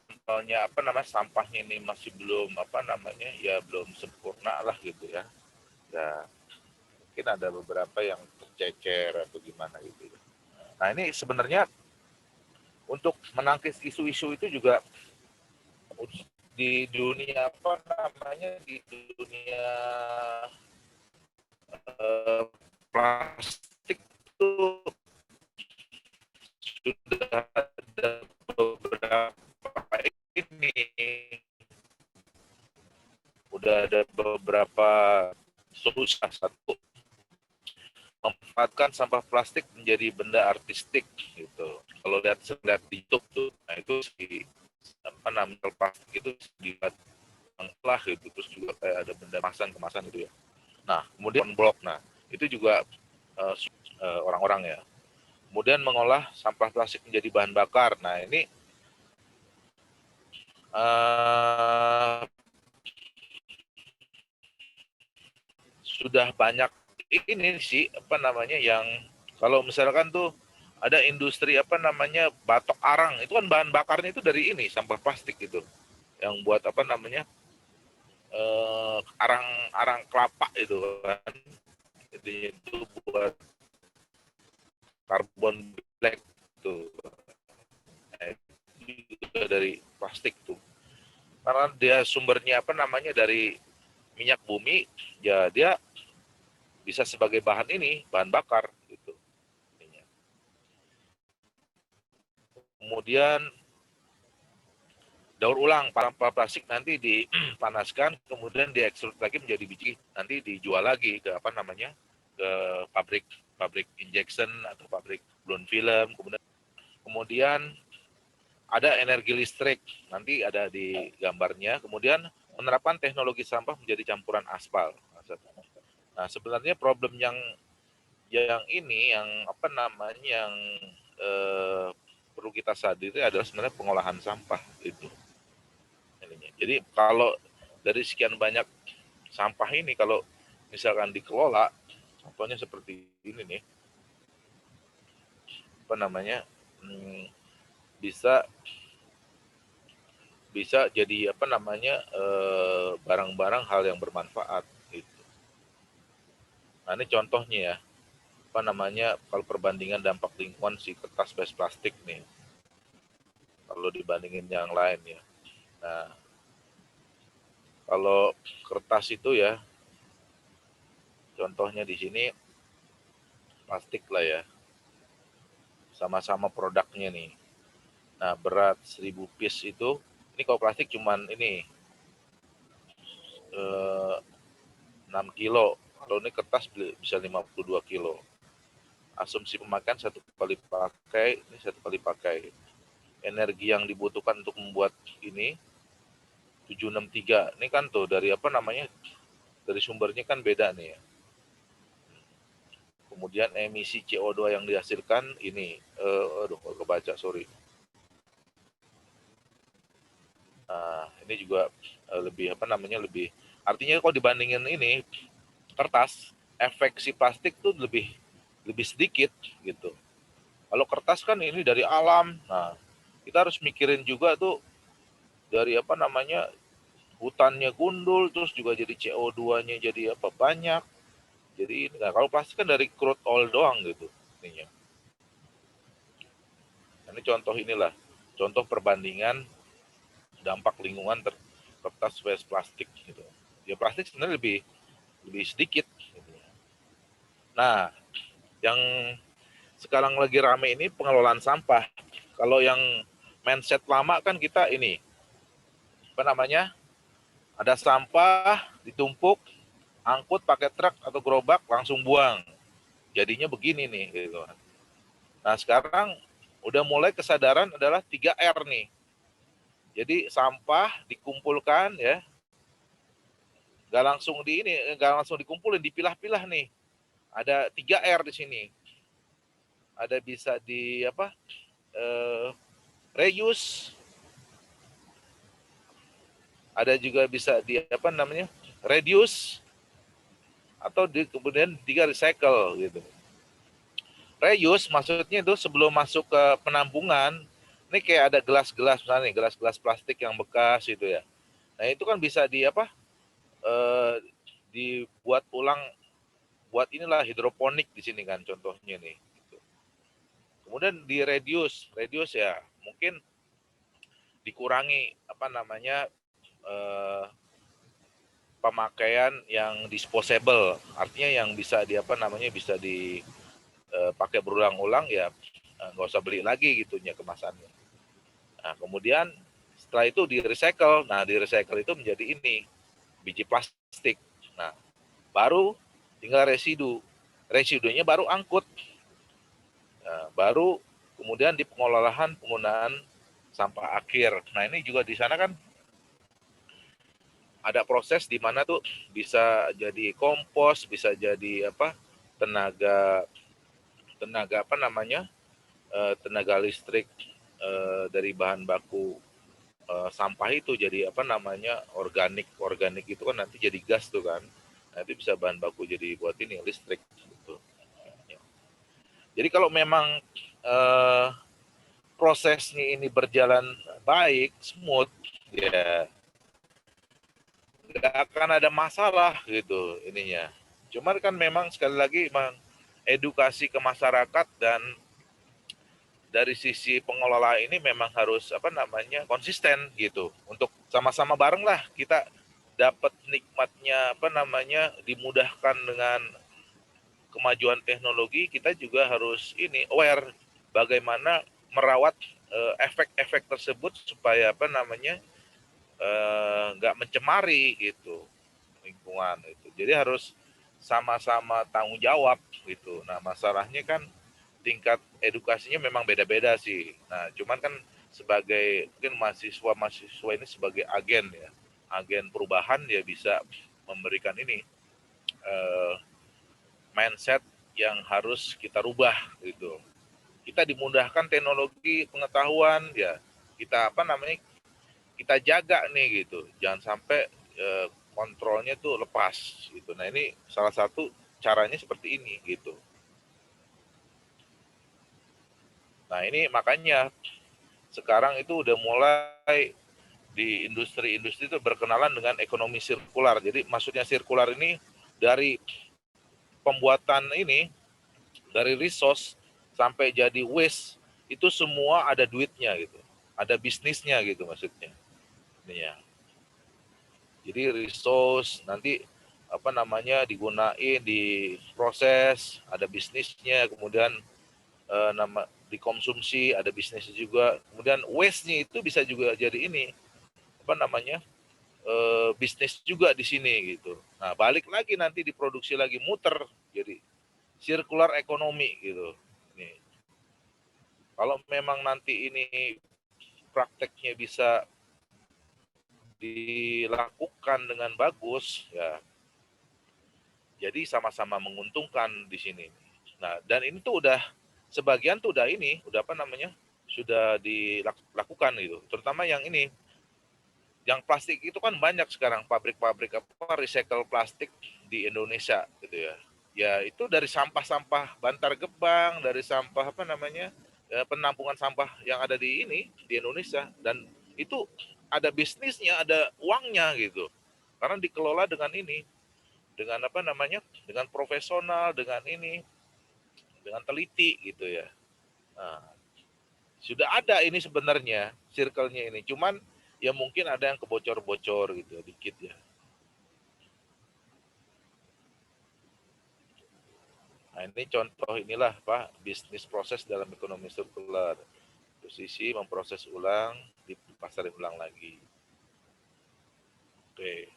contohnya apa namanya sampahnya ini masih belum apa namanya ya belum sempurna lah gitu ya. Ya mungkin ada beberapa yang tercecer atau gimana gitu. Nah ini sebenarnya untuk menangkis isu-isu itu juga di dunia apa namanya di dunia plastik itu sudah ada beberapa ini udah ada beberapa solusi. Satu memanfaatkan sampah plastik menjadi benda artistik gitu. Kalau lihat di YouTube tuh, nah itu si apa namanya plastik itu dibuat lah gitu, terus juga kayak ada benda kemasan gitu ya. Nah kemudian blok, nah itu juga orang-orang ya. Kemudian mengolah sampah plastik menjadi bahan bakar. Nah ini sudah banyak ini sih apa namanya yang kalau misalkan tuh ada industri apa namanya batok arang itu kan bahan bakarnya itu dari ini sampah plastik gitu yang buat apa namanya arang kelapa itu kan jadi itu buat karbon black tuh itu dari plastik tuh karena dia sumbernya apa namanya dari minyak bumi ya dia bisa sebagai bahan ini bahan bakar gitu. Kemudian daur ulang plastik, nanti dipanaskan, kemudian diekstrud lagi menjadi biji, nanti dijual lagi ke apa namanya, ke pabrik injection atau pabrik blown film. Kemudian ada energi listrik, nanti ada di gambarnya. Kemudian menerapkan teknologi sampah menjadi campuran aspal. Nah, sebenarnya problem yang ini, yang apa namanya, yang perlu kita sadari adalah sebenarnya pengolahan sampah itu. Jadi kalau dari sekian banyak sampah ini, kalau misalkan dikelola, contohnya seperti ini nih, apa namanya, bisa jadi apa namanya, barang-barang hal yang bermanfaat gitu. Nah, ini contohnya ya, apa namanya, kalau perbandingan dampak lingkungan si kertas bebas plastik nih, kalau dibandingin yang lain ya. Nah, kalau kertas itu ya, contohnya di sini plastik lah ya, sama-sama produknya nih. Nah, berat 1000 piece itu, ini kalau plastik cuman ini 6 kilo, kalau ini kertas bisa 52 kilo. Asumsi pemakaian 1 kali pakai, ini 1 kali pakai. Energi yang dibutuhkan untuk membuat ini 763. Ini kan tuh dari apa namanya, dari sumbernya kan beda nih ya. Kemudian emisi CO2 yang dihasilkan ini, kebaca, sorry. Nah, ini juga lebih apa namanya, lebih, artinya kalau dibandingin ini kertas, efek si plastik tuh lebih sedikit gitu. Kalau kertas kan ini dari alam. Nah, kita harus mikirin juga tuh dari apa namanya, hutannya gundul, terus juga jadi CO2-nya jadi apa, banyak. Jadi nah, kalau plastik kan dari crude oil doang gitu ininya. Nah, ini contoh inilah, contoh perbandingan dampak lingkungan kertas versus plastik gitu. Ya plastik sebenarnya lebih sedikit gitu. Nah, yang sekarang lagi rame ini pengelolaan sampah. Kalau yang mindset lama kan kita ini, apa namanya, ada sampah ditumpuk, angkut pakai truk atau gerobak langsung buang. Jadinya begini nih gitu. Nah, sekarang udah mulai kesadaran adalah 3R nih. Jadi sampah dikumpulkan ya, nggak langsung dikumpulin, dipilah-pilah nih. Ada 3R di sini. Ada bisa di apa, reuse, ada juga bisa di apa namanya, reduce, atau kemudian 3 recycle gitu. Reuse maksudnya itu sebelum masuk ke penampungan, ini kayak ada gelas-gelas misalnya nih, gelas-gelas plastik yang bekas itu ya. Nah, itu kan bisa di apa, dibuat ulang, buat inilah hidroponik di sini kan contohnya nih. Gitu. Kemudian di reduce ya mungkin dikurangi apa namanya, pemakaian yang disposable, artinya yang bisa di apa namanya, bisa dipakai berulang-ulang ya, nggak usah beli lagi gitunya kemasannya. Nah, kemudian setelah itu di recycle. Nah, di recycle itu menjadi ini biji plastik. Nah, baru tinggal residunya baru angkut. Nah, baru kemudian di penggunaan sampah akhir. Nah, ini juga di sana kan ada proses di mana tuh bisa jadi kompos, bisa jadi apa, tenaga apa namanya, tenaga listrik dari bahan baku sampah itu jadi apa namanya, organik itu kan nanti jadi gas tuh kan, nanti bisa bahan baku jadi buat ini listrik gitu. Jadi kalau memang prosesnya ini berjalan baik, smooth, ya nggak akan ada masalah gitu ininya. Cuman kan memang sekali lagi memang edukasi ke masyarakat, dan dari sisi pengelola ini memang harus apa namanya, konsisten gitu, untuk sama-sama bareng lah kita dapat nikmatnya apa namanya, dimudahkan dengan kemajuan teknologi. Kita juga harus ini aware bagaimana merawat efek-efek tersebut supaya apa namanya nggak mencemari gitu lingkungan itu. Jadi harus sama-sama tanggung jawab gitu. Nah masalahnya kan tingkat edukasinya memang beda-beda sih. Nah cuman kan sebagai mungkin mahasiswa ini sebagai agen ya, agen perubahan dia bisa memberikan ini mindset yang harus kita rubah gitu. Kita dimudahkan teknologi pengetahuan ya, kita apa namanya kita jaga nih gitu, jangan sampai kontrolnya tuh lepas gitu. Nah ini salah satu caranya seperti ini gitu. Nah ini makanya sekarang itu udah mulai di industri-industri itu berkenalan dengan ekonomi sirkular. Jadi maksudnya sirkular ini dari pembuatan ini, dari resource sampai jadi waste, itu semua ada duitnya gitu. Ada bisnisnya gitu maksudnya. Ini ya. Jadi resource nanti apa namanya digunain, diproses, ada bisnisnya, kemudian dikonsumsi, ada bisnisnya juga. Kemudian waste-nya itu bisa juga jadi ini apa namanya bisnis juga di sini gitu. Nah balik lagi nanti diproduksi lagi, muter jadi circular ekonomi gitu. Nih. Kalau memang nanti ini prakteknya bisa dilakukan dengan bagus ya, jadi sama-sama menguntungkan di sini. Nah dan ini tuh udah sebagian tuh udah ini udah apa namanya sudah dilakukan gitu, terutama yang ini yang plastik itu kan banyak sekarang pabrik-pabrik apa recycle plastik di Indonesia gitu ya. Ya itu dari sampah-sampah Bantar Gebang, dari sampah apa namanya penampungan sampah yang ada di ini di Indonesia, dan itu ada bisnisnya, ada uangnya gitu. Karena dikelola dengan ini, dengan apa namanya, dengan profesional, dengan ini, dengan teliti gitu ya. Nah, sudah ada ini sebenarnya circle-nya ini, cuman ya mungkin ada yang kebocor-bocor gitu dikit ya. Nah ini contoh inilah Pak, bisnis proses dalam ekonomi sirkular. Posisi memproses ulang, dipasarin ulang lagi. Oke.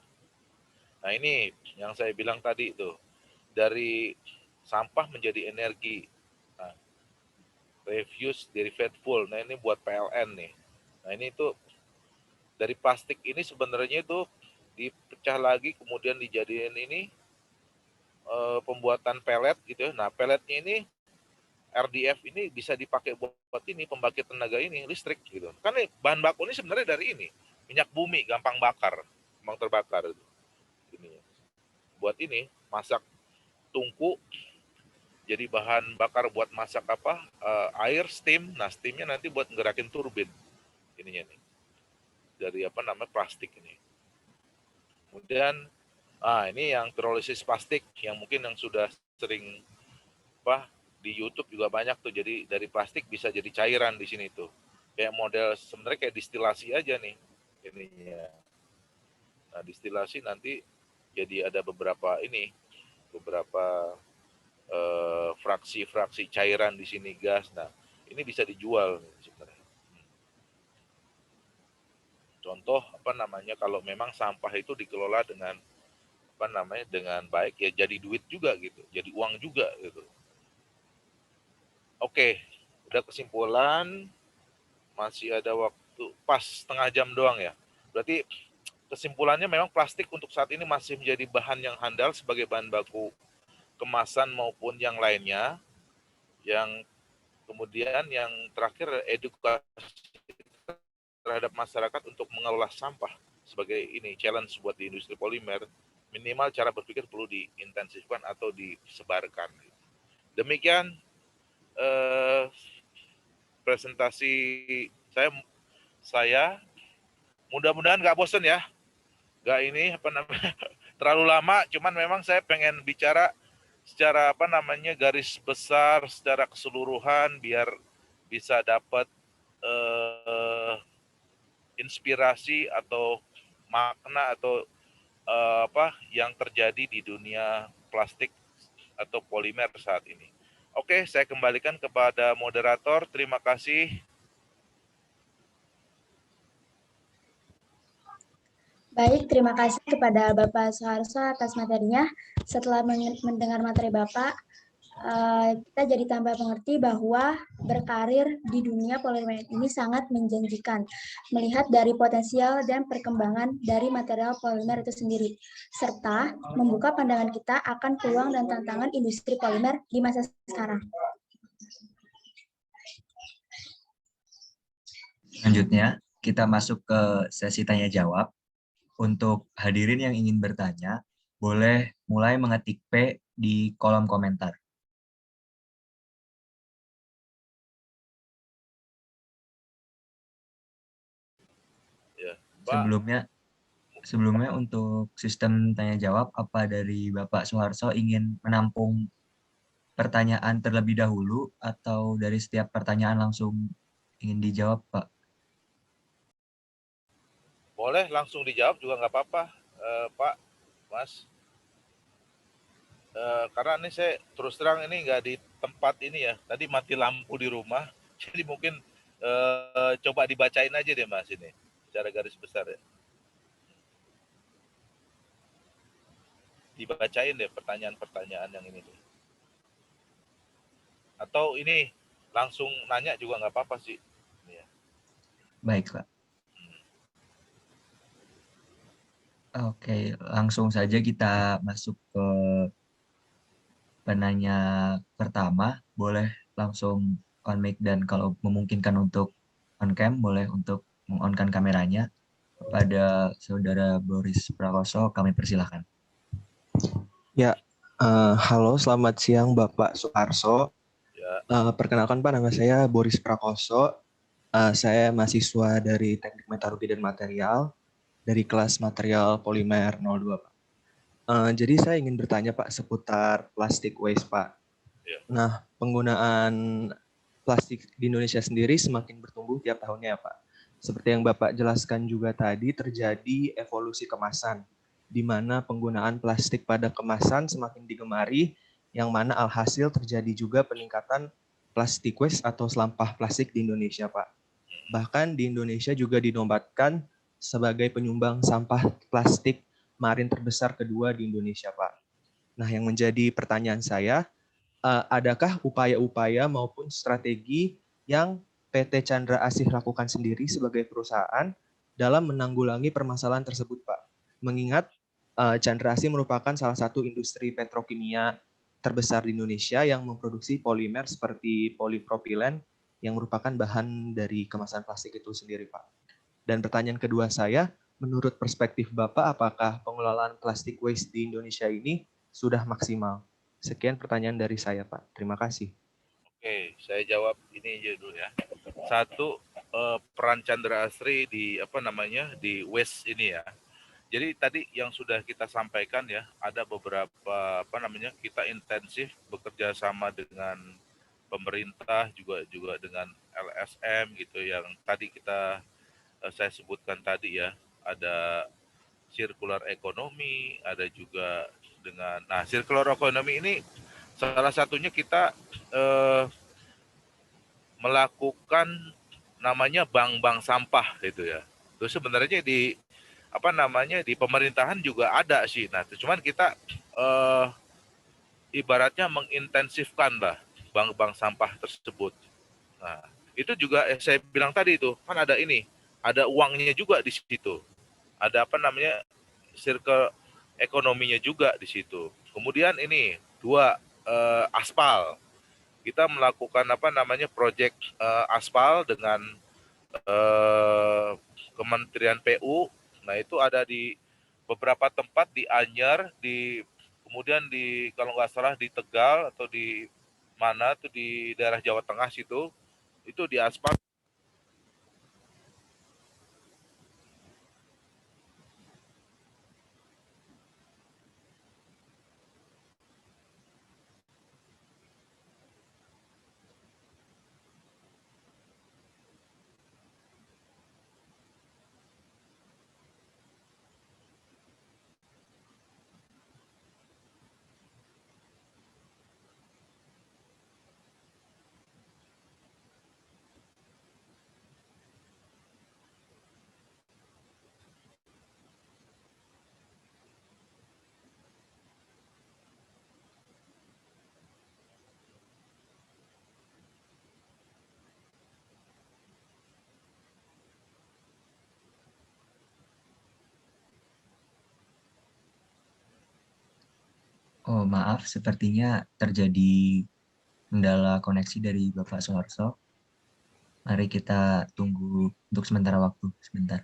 Nah ini yang saya bilang tadi itu, dari sampah menjadi energi. Nah, refuse derived fuel. Nah ini buat PLN nih. Nah ini tuh dari plastik ini sebenarnya itu dipecah lagi kemudian dijadiin ini pembuatan pelet gitu ya. Nah peletnya ini RDF ini bisa dipakai buat ini pembangkit tenaga ini listrik gitu. Kan bahan baku ini sebenarnya dari ini minyak bumi gampang bakar, gampang terbakar itu. Ini buat ini masak tungku jadi bahan bakar buat masak apa air steam. Nah steamnya nanti buat ngerakin turbin ininya nih dari apa namanya plastik ini. Kemudian ini yang pirolisis plastik yang mungkin yang sudah sering apa di YouTube juga banyak tuh. Jadi dari plastik bisa jadi cairan di sini tuh. Kayak model sebenarnya kayak distilasi aja nih ininya. Nah, distilasi nanti jadi ada beberapa ini, beberapa fraksi-fraksi cairan di sini gas. Nah, ini bisa dijual sebenarnya. Contoh apa namanya kalau memang sampah itu dikelola dengan apa namanya dengan baik ya jadi duit juga gitu, jadi uang juga gitu. Oke, udah kesimpulan, masih ada waktu pas setengah jam doang ya. Berarti kesimpulannya memang plastik untuk saat ini masih menjadi bahan yang handal sebagai bahan baku kemasan maupun yang lainnya. Yang kemudian yang terakhir edukasi terhadap masyarakat untuk mengelola sampah sebagai ini challenge buat di industri polimer. Minimal cara berpikir perlu diintensifkan atau disebarkan. Demikian presentasi saya mudah-mudahan nggak bosen ya, nggak ini apa namanya terlalu lama. Cuman memang saya pengen bicara secara apa namanya garis besar, secara keseluruhan biar bisa dapat inspirasi atau makna atau apa yang terjadi di dunia plastik atau polimer saat ini. Oke, saya kembalikan kepada moderator. Terima kasih. Baik, terima kasih kepada Bapak Soeharso atas materinya. Setelah mendengar materi Bapak, kita jadi tambah mengerti bahwa berkarir di dunia polimer ini sangat menjanjikan, melihat dari potensial dan perkembangan dari material polimer itu sendiri, serta membuka pandangan kita akan peluang dan tantangan industri polimer di masa sekarang. Selanjutnya, kita masuk ke sesi tanya-jawab. Untuk hadirin yang ingin bertanya, boleh mulai mengetik P di kolom komentar. Ya, Pak. Sebelumnya untuk sistem tanya-jawab, apa dari Bapak Soeharso ingin menampung pertanyaan terlebih dahulu atau dari setiap pertanyaan langsung ingin dijawab, Pak? Boleh langsung dijawab juga nggak apa-apa, Pak, Mas. Karena ini saya terus terang ini nggak di tempat ini ya. Tadi mati lampu di rumah, jadi mungkin coba dibacain aja deh Mas ini, secara garis besar ya. Dibacain deh pertanyaan-pertanyaan yang ini tuh. Atau ini langsung nanya juga nggak apa-apa sih. Ya. Baik, Pak. Oke, langsung saja kita masuk ke penanya pertama. Boleh langsung on mic dan kalau memungkinkan untuk on cam, boleh untuk meng-on-kan kameranya. Kepada Saudara Boris Prakoso, kami persilahkan. Ya, halo, selamat siang Bapak Soeharso. Ya. Perkenalkan Pak, nama saya Boris Prakoso. Saya mahasiswa dari Teknik Metalurgi dan Material dari kelas Material Polimer 02, Pak. Jadi saya ingin bertanya Pak seputar plastik waste, Pak. Ya. Nah, penggunaan plastik di Indonesia sendiri semakin bertumbuh tiap tahunnya, Pak. Seperti yang Bapak jelaskan juga tadi, terjadi evolusi kemasan, di mana penggunaan plastik pada kemasan semakin digemari, yang mana alhasil terjadi juga peningkatan plastik waste atau sampah plastik di Indonesia, Pak. Bahkan di Indonesia juga dinobatkan sebagai penyumbang sampah plastik marin terbesar kedua di Indonesia, Pak. Nah, yang menjadi pertanyaan saya, adakah upaya-upaya maupun strategi yang PT Chandra Asih lakukan sendiri sebagai perusahaan dalam menanggulangi permasalahan tersebut, Pak? Mengingat Chandra Asih merupakan salah satu industri petrokimia terbesar di Indonesia yang memproduksi polimer seperti polipropilen yang merupakan bahan dari kemasan plastik itu sendiri, Pak. Dan pertanyaan kedua saya, menurut perspektif Bapak, apakah pengelolaan plastik waste di Indonesia ini sudah maksimal? Sekian pertanyaan dari saya, Pak. Terima kasih. Oke, saya jawab ini aja dulu ya. Satu, peran Chandra Asri di di waste ini ya. Jadi tadi yang sudah kita sampaikan ya, ada beberapa kita intensif bekerja sama dengan pemerintah juga dengan LSM gitu yang tadi saya sebutkan tadi ya, ada circular economy, ada juga dengan circular economy ini salah satunya kita melakukan namanya bank-bank sampah gitu ya. Terus sebenarnya di di pemerintahan juga ada sih. Nah, cuman kita ibaratnya mengintensifkan lah bank-bank sampah tersebut. Nah, itu juga saya bilang tadi itu kan ada uangnya juga di situ. Ada circle ekonominya juga di situ. Kemudian ini dua, aspal. Kita melakukan proyek aspal dengan Kementerian PU. Nah, itu ada di beberapa tempat di Anyer, kemudian kalau nggak salah di Tegal atau di mana tuh di daerah Jawa Tengah situ, itu di aspal. Oh, maaf, sepertinya terjadi kendala koneksi dari Bapak Soeharto. Mari kita tunggu untuk sementara waktu, sebentar.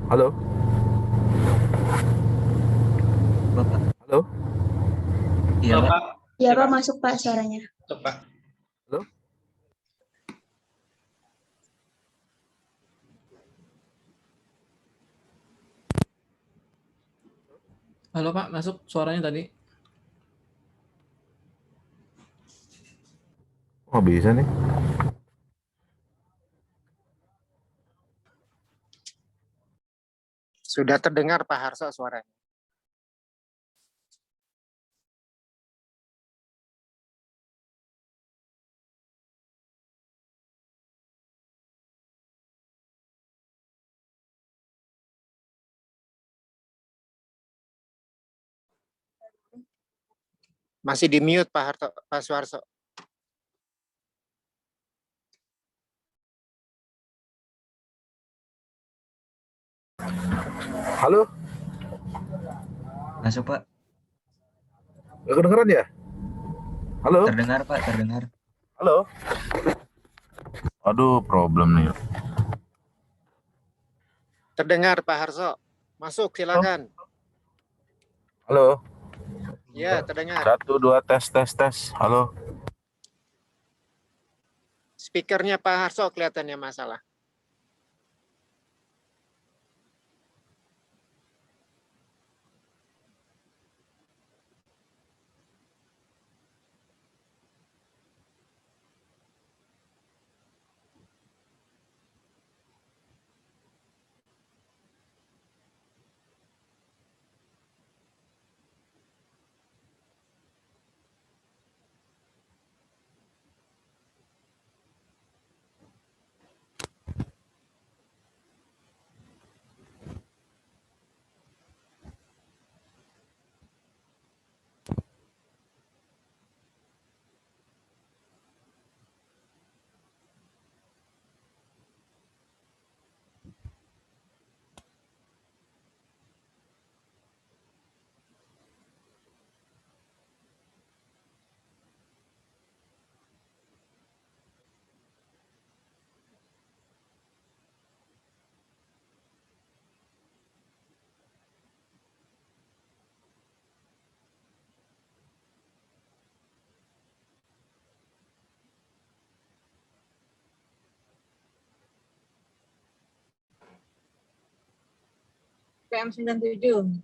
Halo, Bapak, halo, iya Halo, Pak. Pak. Ya, Siapa? Pak, masuk Pak suaranya. Masuk, Pak. halo. Halo Pak, masuk suaranya tadi. Oh, bisa nih. Sudah terdengar Pak Harso suaranya. Masih di mute Pak Suharso. Halo, Masuk Pak. nggak kedengeran ya? Halo, Terdengar Pak, terdengar. halo. Aduh, problem nih. Terdengar Pak Harso. Masuk silakan. Halo, Ya, terdengar. 1, 2, tes, tes, tes. Halo. Speakernya Pak Harso kelihatannya masalah. PM97.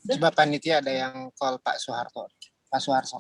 Coba panitia ada yang call Pak Soeharto. Pak Soeharto.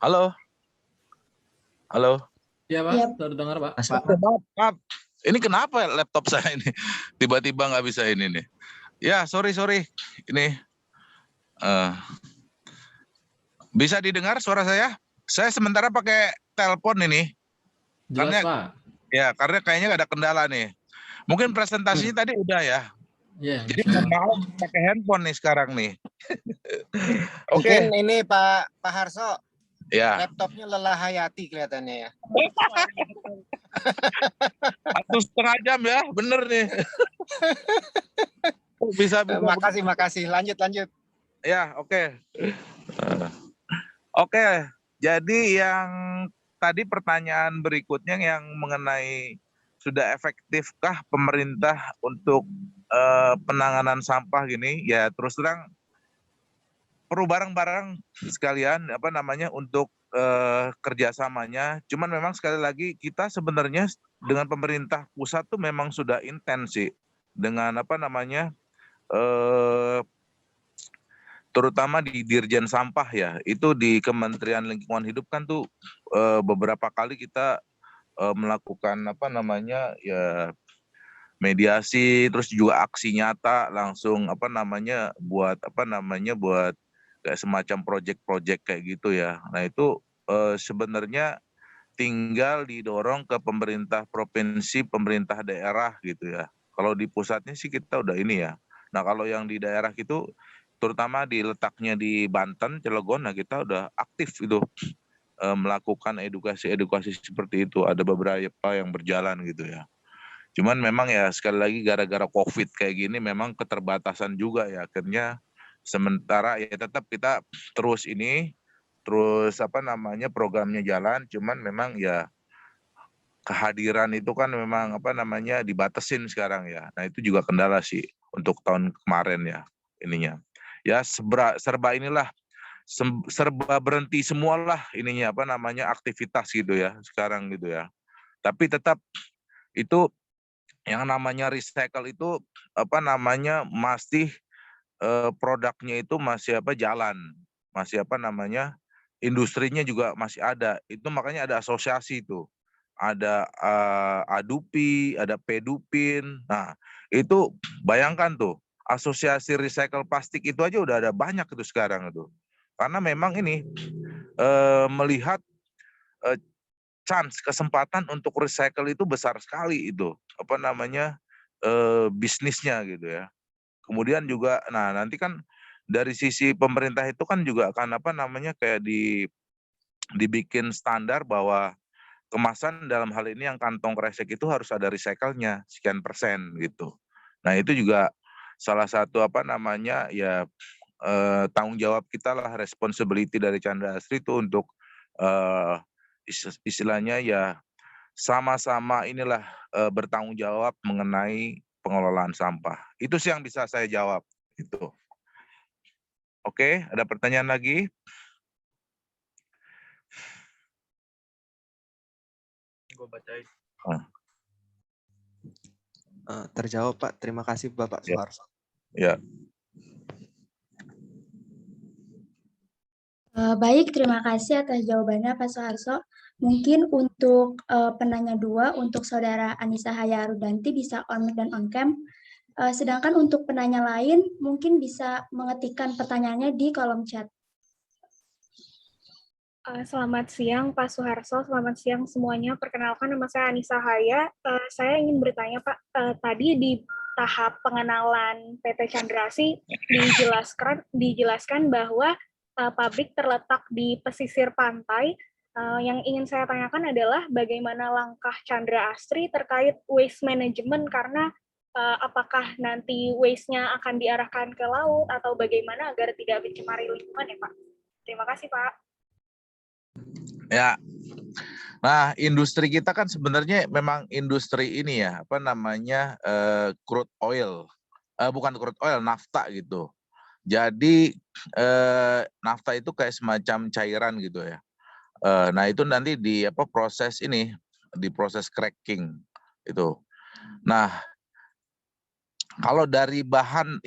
Halo. Halo. Iya Pak, Iya. terdengar Pak. Masuk, Pak, maaf. Ini kenapa laptop saya ini tiba-tiba nggak bisa ini nih? Ya, sorry. Ini bisa didengar suara saya? Saya sementara pakai telepon ini. Jelas Karena Pak. ya, karena kayaknya nggak ada kendala nih. Mungkin presentasinya tadi udah ya. Iya, Jadi insya Allah. mau pakai handphone nih sekarang nih. Oke. Mungkin ini Pak Harso, Ya. laptopnya lelah hayati kelihatannya ya. 1,5 jam ya, bener nih. Bisa. Makasih. Lanjut. Ya, oke. Oke, jadi yang tadi pertanyaan berikutnya yang mengenai sudah efektifkah pemerintah untuk penanganan sampah gini? Ya terus terang perlu bareng-bareng sekalian untuk kerjasamanya. Cuman memang sekali lagi kita sebenarnya dengan pemerintah pusat tuh memang sudah intens sih dengan terutama di Dirjen Sampah ya, itu di Kementerian Lingkungan Hidup kan tuh beberapa kali kita melakukan ya mediasi, terus juga aksi nyata langsung buat kayak semacam proyek-proyek kayak gitu ya. Nah itu sebenarnya tinggal didorong ke pemerintah provinsi, pemerintah daerah gitu ya. Kalau di pusatnya sih kita udah ini ya. Nah kalau yang di daerah itu terutama di letaknya di Banten, Cilegon, nah kita udah aktif itu melakukan edukasi seperti itu. Ada beberapa yang berjalan gitu ya. Cuman memang ya sekali lagi gara-gara COVID kayak gini memang keterbatasan juga ya. Akhirnya sementara ya tetap kita terus programnya jalan. Cuman memang ya kehadiran itu kan memang dibatasin sekarang ya. Nah itu juga kendala sih untuk tahun kemarin ya ininya. Ya serba berhenti semualah ininya aktivitas gitu ya sekarang gitu ya. Tapi tetap itu yang namanya recycle itu masih produknya itu masih jalan. Masih industrinya juga masih ada. Itu makanya ada asosiasi itu. Ada Adupi, ada Pedupin. Nah, itu bayangkan tuh, asosiasi recycle plastik itu aja udah ada banyak itu sekarang itu. Karena memang ini melihat kesempatan untuk recycle itu besar sekali itu. Bisnisnya gitu ya. Kemudian juga nanti kan dari sisi pemerintah itu kan juga akan kayak dibikin standar bahwa kemasan dalam hal ini yang kantong kresek itu harus ada recycle-nya sekian persen gitu. Nah itu juga salah satu ya tanggung jawab kita lah, responsibility dari Chandra Asri itu untuk istilahnya ya sama-sama bertanggung jawab mengenai pengelolaan sampah. Itu sih yang bisa saya jawab itu. Oke, ada pertanyaan lagi? Gue bacain. Terjawab Pak, terima kasih Bapak Suharso. Ya. Baik, terima kasih atas jawabannya Pak Suharso. Mungkin untuk penanya 2, untuk Saudara Anissa Hayarudanti bisa on mic dan on cam. Sedangkan untuk penanya lain mungkin bisa mengetikkan pertanyaannya di kolom chat. Selamat siang Pak Suharso, selamat siang semuanya. Perkenalkan nama saya Anissa Haya. Saya ingin bertanya Pak, tadi di tahap pengenalan PT Chandra Asri dijelaskan bahwa pabrik terletak di pesisir pantai. Yang ingin saya tanyakan adalah bagaimana langkah Chandra Asri terkait waste management, karena apakah nanti waste-nya akan diarahkan ke laut atau bagaimana agar tidak mencemari lingkungan ya Pak? Terima kasih Pak. Ya, nah industri kita kan sebenarnya memang industri ini ya, crude oil, bukan crude oil, nafta gitu. Jadi nafta itu kayak semacam cairan gitu ya. Nah itu nanti di proses ini, di proses cracking itu. Nah kalau dari bahan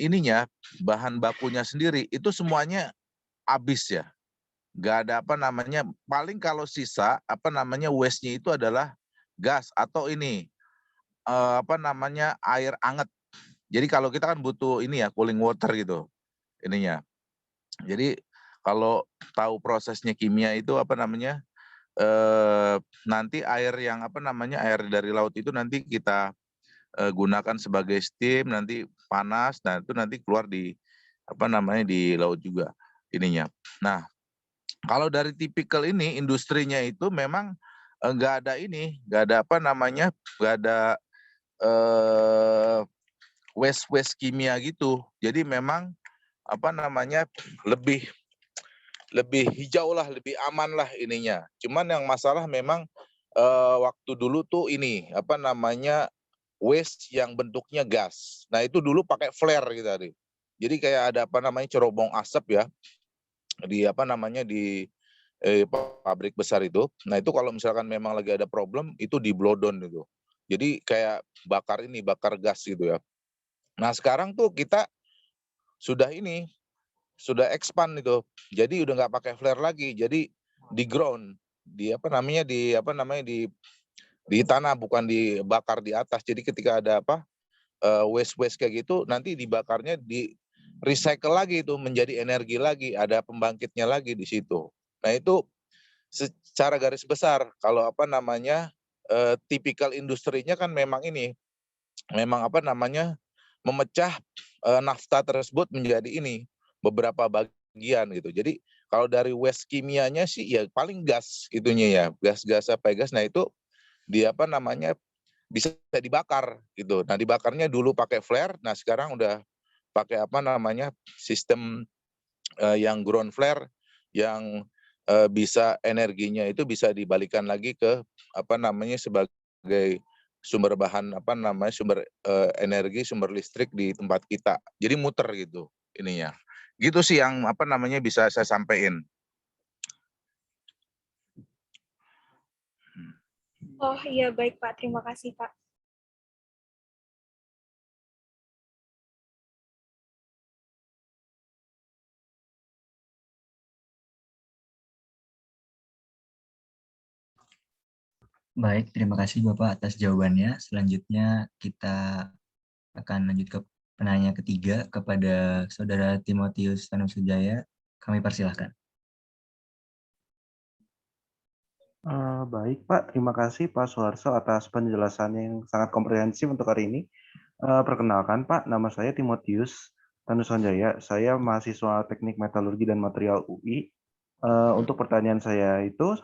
bakunya sendiri itu semuanya habis ya. nggak ada apa namanya, paling kalau sisa apa namanya waste-nya itu adalah gas atau ini apa namanya air anget. Jadi kalau kita kan butuh ini ya cooling water gitu ininya. Jadi kalau tahu prosesnya kimia itu apa namanya nanti air yang apa namanya air dari laut itu nanti kita gunakan sebagai steam, nanti panas, nah itu nanti keluar di apa namanya di laut juga ininya. Nah kalau dari tipikal ini industrinya itu memang nggak ada ini, nggak ada apa namanya, nggak ada waste kimia gitu. Jadi memang apa namanya lebih hijau lah, lebih aman lah ininya. Cuman yang masalah memang waktu dulu tuh ini apa namanya waste yang bentuknya gas. Nah itu dulu pakai flare gitu tadi. Jadi kayak ada apa namanya cerobong asap ya di apa namanya di pabrik besar itu. Nah itu kalau misalkan memang lagi ada problem itu di blow down itu. Jadi kayak bakar gas gitu ya. Nah sekarang tuh kita sudah ini sudah expand itu. Jadi udah nggak pakai flare lagi. Jadi di ground, di apa namanya di tanah bukan dibakar di atas. Jadi ketika ada apa waste kayak gitu nanti dibakarnya di recycle lagi itu menjadi energi lagi, ada pembangkitnya lagi di situ. Nah itu secara garis besar kalau apa namanya tipikal industrinya kan memang ini memang apa namanya memecah nafta tersebut menjadi ini beberapa bagian gitu. Jadi kalau dari waste kimianya sih ya paling gas itunya ya, gas apa ya, gas. Nah itu di apa namanya bisa dibakar gitu. Nah dibakarnya dulu pakai flare, nah sekarang udah pakai apa namanya sistem yang ground flare yang bisa energinya itu bisa dibalikan lagi ke apa namanya sebagai sumber bahan apa namanya sumber energi sumber listrik di tempat kita. Jadi muter gitu ininya. Gitu sih yang apa namanya bisa saya sampaikan. Oh iya, baik Pak. Terima kasih Pak. Baik, terima kasih Bapak atas jawabannya. Selanjutnya kita akan lanjut ke penanya ketiga kepada Saudara Timotius Tanusujaya. Kami persilahkan. Baik Pak, terima kasih Pak Suharso atas penjelasannya yang sangat komprehensif untuk hari ini. Perkenalkan Pak, nama saya Timotius Tanusujaya. Saya mahasiswa Teknik Metalurgi dan Material UI. Untuk pertanyaan saya itu,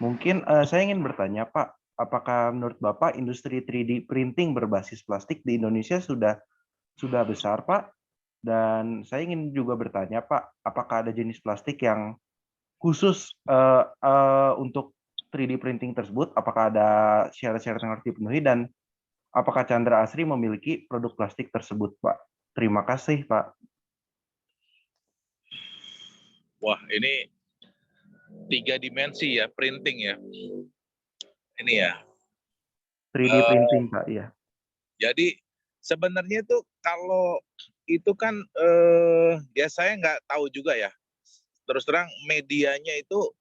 mungkin saya ingin bertanya Pak, apakah menurut Bapak industri 3D printing berbasis plastik di Indonesia sudah besar Pak? Dan saya ingin juga bertanya Pak, apakah ada jenis plastik yang khusus untuk 3D printing tersebut? Apakah ada syarat-syarat yang harus dipenuhi dan apakah Chandra Asri memiliki produk plastik tersebut, Pak? Terima kasih, Pak. Wah ini 3 dimensi ya printing ya. Ini ya. 3D printing, Pak, iya. Jadi sebenarnya tuh kalau itu kan ya saya nggak tahu juga ya. Terus terang medianya itu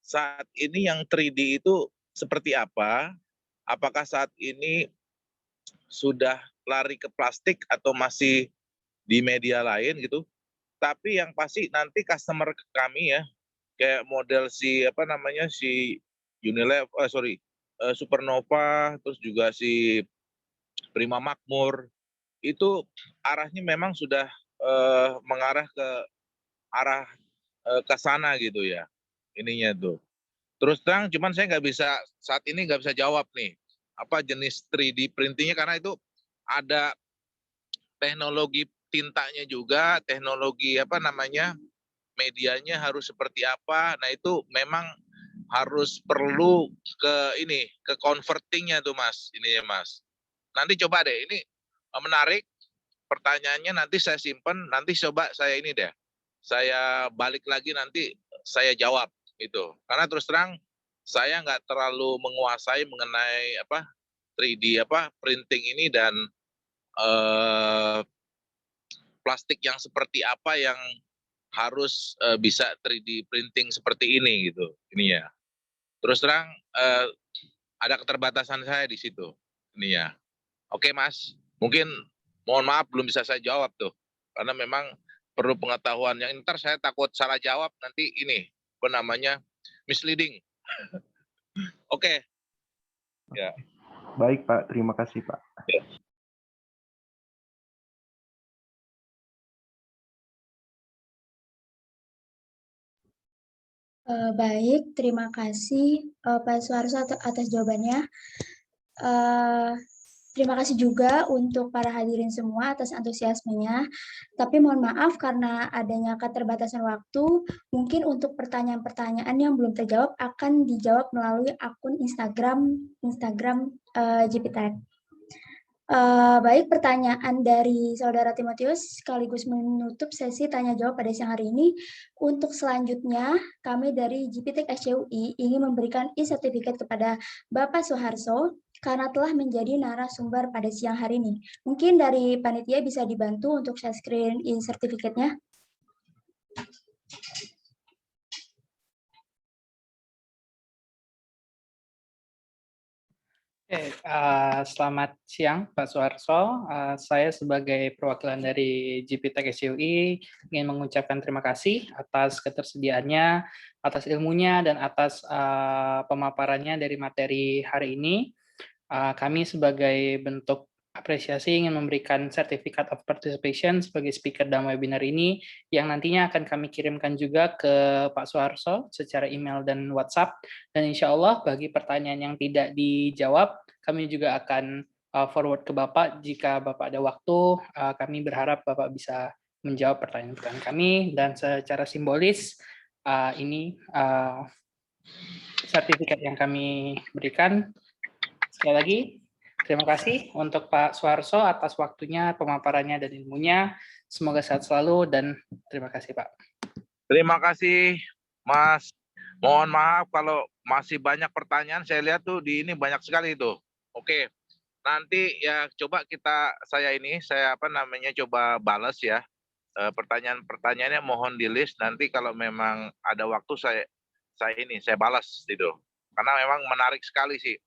saat ini yang 3D itu seperti apa? Apakah saat ini sudah lari ke plastik atau masih di media lain gitu? Tapi yang pasti nanti customer kami ya, kayak model si apa namanya si Unilever, Supernova, terus juga si Prima Makmur, itu arahnya memang sudah mengarah ke arah ke sana gitu ya ininya tuh. Terus terang cuman saya nggak bisa saat ini nggak bisa jawab nih apa jenis 3D printingnya karena itu ada teknologi tintanya juga, teknologi apa namanya medianya harus seperti apa. Nah itu memang harus perlu ke convertingnya tuh Mas, ini ya Mas. Nanti coba deh ini menarik pertanyaannya nanti saya simpan, nanti coba saya ini deh. Saya balik lagi nanti saya jawab itu. Karena terus terang saya nggak terlalu menguasai mengenai apa 3D apa printing ini dan plastik yang seperti apa yang harus bisa 3D printing seperti ini gitu. Ini ya. Terus terang ada keterbatasan saya di situ. Ini ya. Oke Mas, mungkin mohon maaf belum bisa saya jawab tuh. Karena memang perlu pengetahuan yang ntar saya takut salah jawab nanti ini apa namanya misleading. Oke. Ya. Baik Pak, terima kasih Pak. Ya. Baik, terima kasih Pak Suharso atas jawabannya. Terima kasih juga untuk para hadirin semua atas antusiasmenya. Tapi mohon maaf karena adanya keterbatasan waktu, mungkin untuk pertanyaan-pertanyaan yang belum terjawab akan dijawab melalui akun Instagram GPTech. Baik, pertanyaan dari Saudara Timotius sekaligus menutup sesi tanya jawab pada siang hari ini. Untuk selanjutnya, kami dari GPTech SCUI ingin memberikan e-sertifikat kepada Bapak Suharso karena telah menjadi narasumber pada siang hari ini. Mungkin dari panitia bisa dibantu untuk share screen e-sertifikatnya. Oke, selamat siang Pak Suharso. Saya sebagai perwakilan dari GPTech SCUI ingin mengucapkan terima kasih atas ketersediaannya, atas ilmunya, dan atas pemaparannya dari materi hari ini. Kami sebagai bentuk apresiasi ingin memberikan Certificate of Participation sebagai speaker dalam webinar ini yang nantinya akan kami kirimkan juga ke Pak Suharso secara email dan WhatsApp. Dan insya Allah bagi pertanyaan yang tidak dijawab, kami juga akan forward ke Bapak jika Bapak ada waktu. Kami berharap Bapak bisa menjawab pertanyaan-pertanyaan kami, dan secara simbolis ini sertifikat yang kami berikan. Sekali lagi, terima kasih untuk Pak Suharso atas waktunya, pemaparannya, dan ilmunya. Semoga sehat selalu, dan terima kasih Pak. Terima kasih Mas. Mohon maaf kalau masih banyak pertanyaan, saya lihat tuh di ini banyak sekali itu. Oke, nanti ya coba saya coba balas ya. Pertanyaan-pertanyaannya mohon di list, nanti kalau memang ada waktu saya balas gitu. Karena memang menarik sekali sih.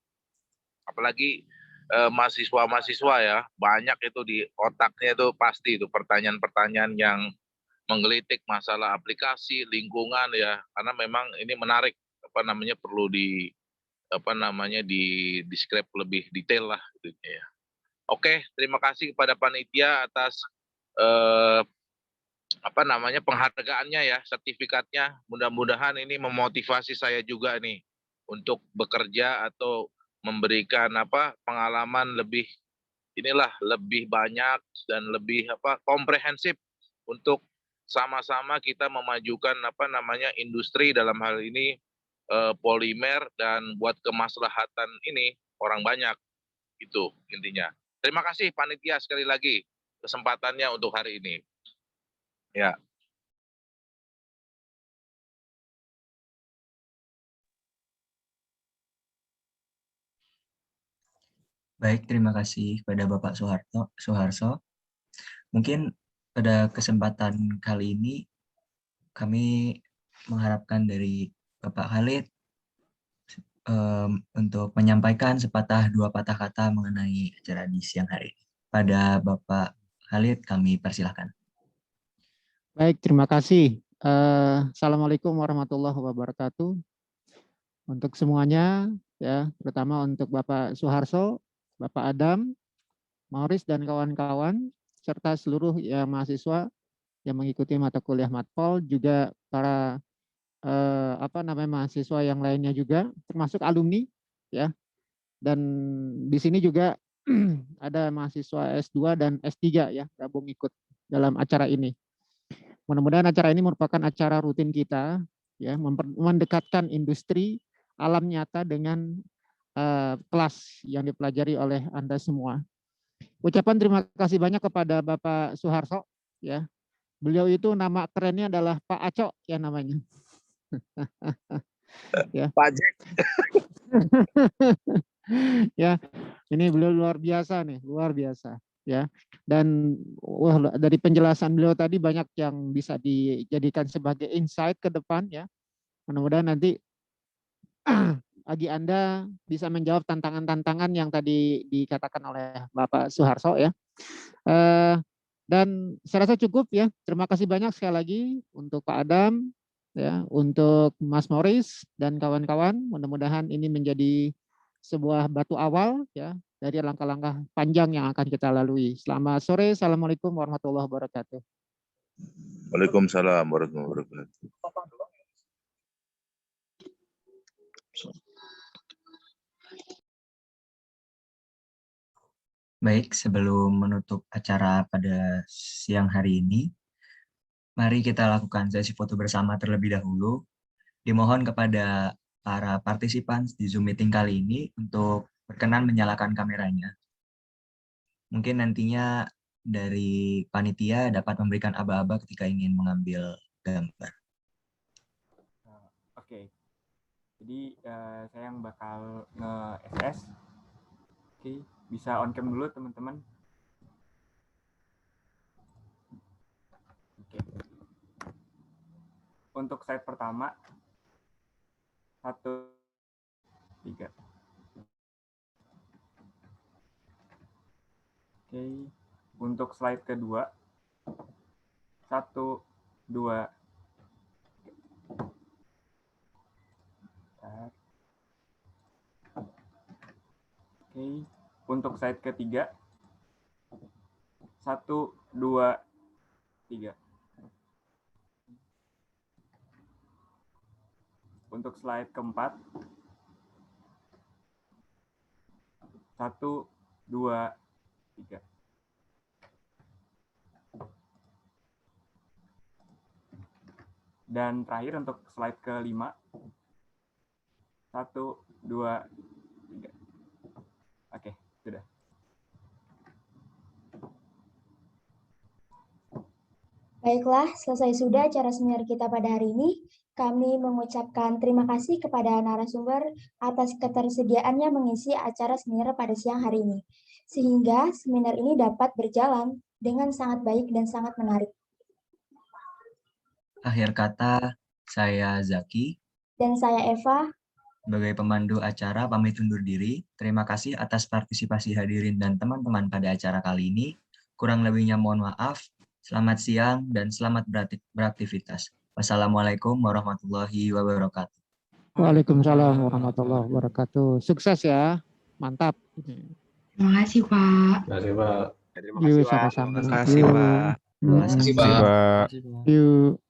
Apalagi mahasiswa-mahasiswa ya, banyak itu di otaknya itu pasti itu pertanyaan-pertanyaan yang menggelitik masalah aplikasi, lingkungan ya, karena memang ini menarik, perlu di describe lebih detail lah gitu ya. Oke, terima kasih kepada panitia atas penghargaannya ya, sertifikatnya. Mudah-mudahan ini memotivasi saya juga nih untuk bekerja atau memberikan pengalaman lebih banyak dan lebih komprehensif untuk sama-sama kita memajukan industri dalam hal ini polimer, dan buat kemaslahatan ini orang banyak, itu intinya. Terima kasih panitia sekali lagi kesempatannya untuk hari ini. Ya. Baik, terima kasih kepada Bapak Suharso. Mungkin pada kesempatan kali ini kami mengharapkan dari Bapak Khalid untuk menyampaikan sepatah dua patah kata mengenai acara di siang hari ini. Pada Bapak Khalid kami persilahkan. Baik, terima kasih. Assalamualaikum warahmatullahi wabarakatuh. Untuk semuanya, ya, terutama untuk Bapak Suharso, Bapak Adam, Mauris, dan kawan-kawan, serta seluruh mahasiswa yang mengikuti mata kuliah Matpol, juga para mahasiswa yang lainnya juga, termasuk alumni, ya. Dan di sini juga ada mahasiswa S2 dan S3 ya, gabung ikut dalam acara ini. Mudah-mudahan acara ini merupakan acara rutin kita, ya, mendekatkan industri alam nyata dengan kelas yang dipelajari oleh Anda semua. Ucapan terima kasih banyak kepada Bapak Suharso, ya. Beliau itu nama kerennya adalah Pak Aco ya namanya. Ya. Pak Jack. Ya, ini beliau luar biasa nih, luar biasa. ya. Dan dari penjelasan beliau tadi banyak yang bisa dijadikan sebagai insight ke depan ya. Mudah-mudahan nanti bagi Anda bisa menjawab tantangan-tantangan yang tadi dikatakan oleh Bapak Suharso ya. Dan saya rasa cukup ya. Terima kasih banyak sekali lagi untuk Pak Adam, ya, untuk Mas Morris dan kawan-kawan. Mudah-mudahan ini menjadi sebuah batu awal ya dari langkah-langkah panjang yang akan kita lalui. Selamat sore. Assalamualaikum warahmatullahi wabarakatuh. Waalaikumsalam warahmatullahi wabarakatuh. Baik, sebelum menutup acara pada siang hari ini, mari kita lakukan sesi foto bersama terlebih dahulu. Dimohon kepada para partisipan di Zoom meeting kali ini untuk berkenan menyalakan kameranya. Mungkin nantinya dari panitia dapat memberikan aba-aba ketika ingin mengambil gambar. Oke, jadi saya yang bakal nge-SS. Oke, bisa on cam dulu teman-teman. Oke. Untuk slide pertama, 1, 3. Oke, untuk slide kedua, 1, 2. Oke, untuk slide ketiga, 1, 2, 3. Untuk slide keempat, 1, 2, 3. Dan terakhir untuk slide kelima, 1, 2, 3. Oke, sudah. Baiklah, selesai sudah acara seminar kita pada hari ini. Kami mengucapkan terima kasih kepada narasumber atas ketersediaannya mengisi acara seminar pada siang hari ini. Sehingga seminar ini dapat berjalan dengan sangat baik dan sangat menarik. Akhir kata, saya Zaki. Dan saya Eva. Sebagai pemandu acara, pamit undur diri. Terima kasih atas partisipasi hadirin dan teman-teman pada acara kali ini. Kurang lebihnya mohon maaf. Selamat siang dan selamat beraktivitas. Wassalamualaikum warahmatullahi wabarakatuh. Waalaikumsalam warahmatullahi wabarakatuh. Sukses ya. Mantap. Terima kasih, Pak. Terima kasih, Pak. Yuk, sama-sama. Terima kasih, Pak. Yuk. Terima kasih, Pak. Yuk.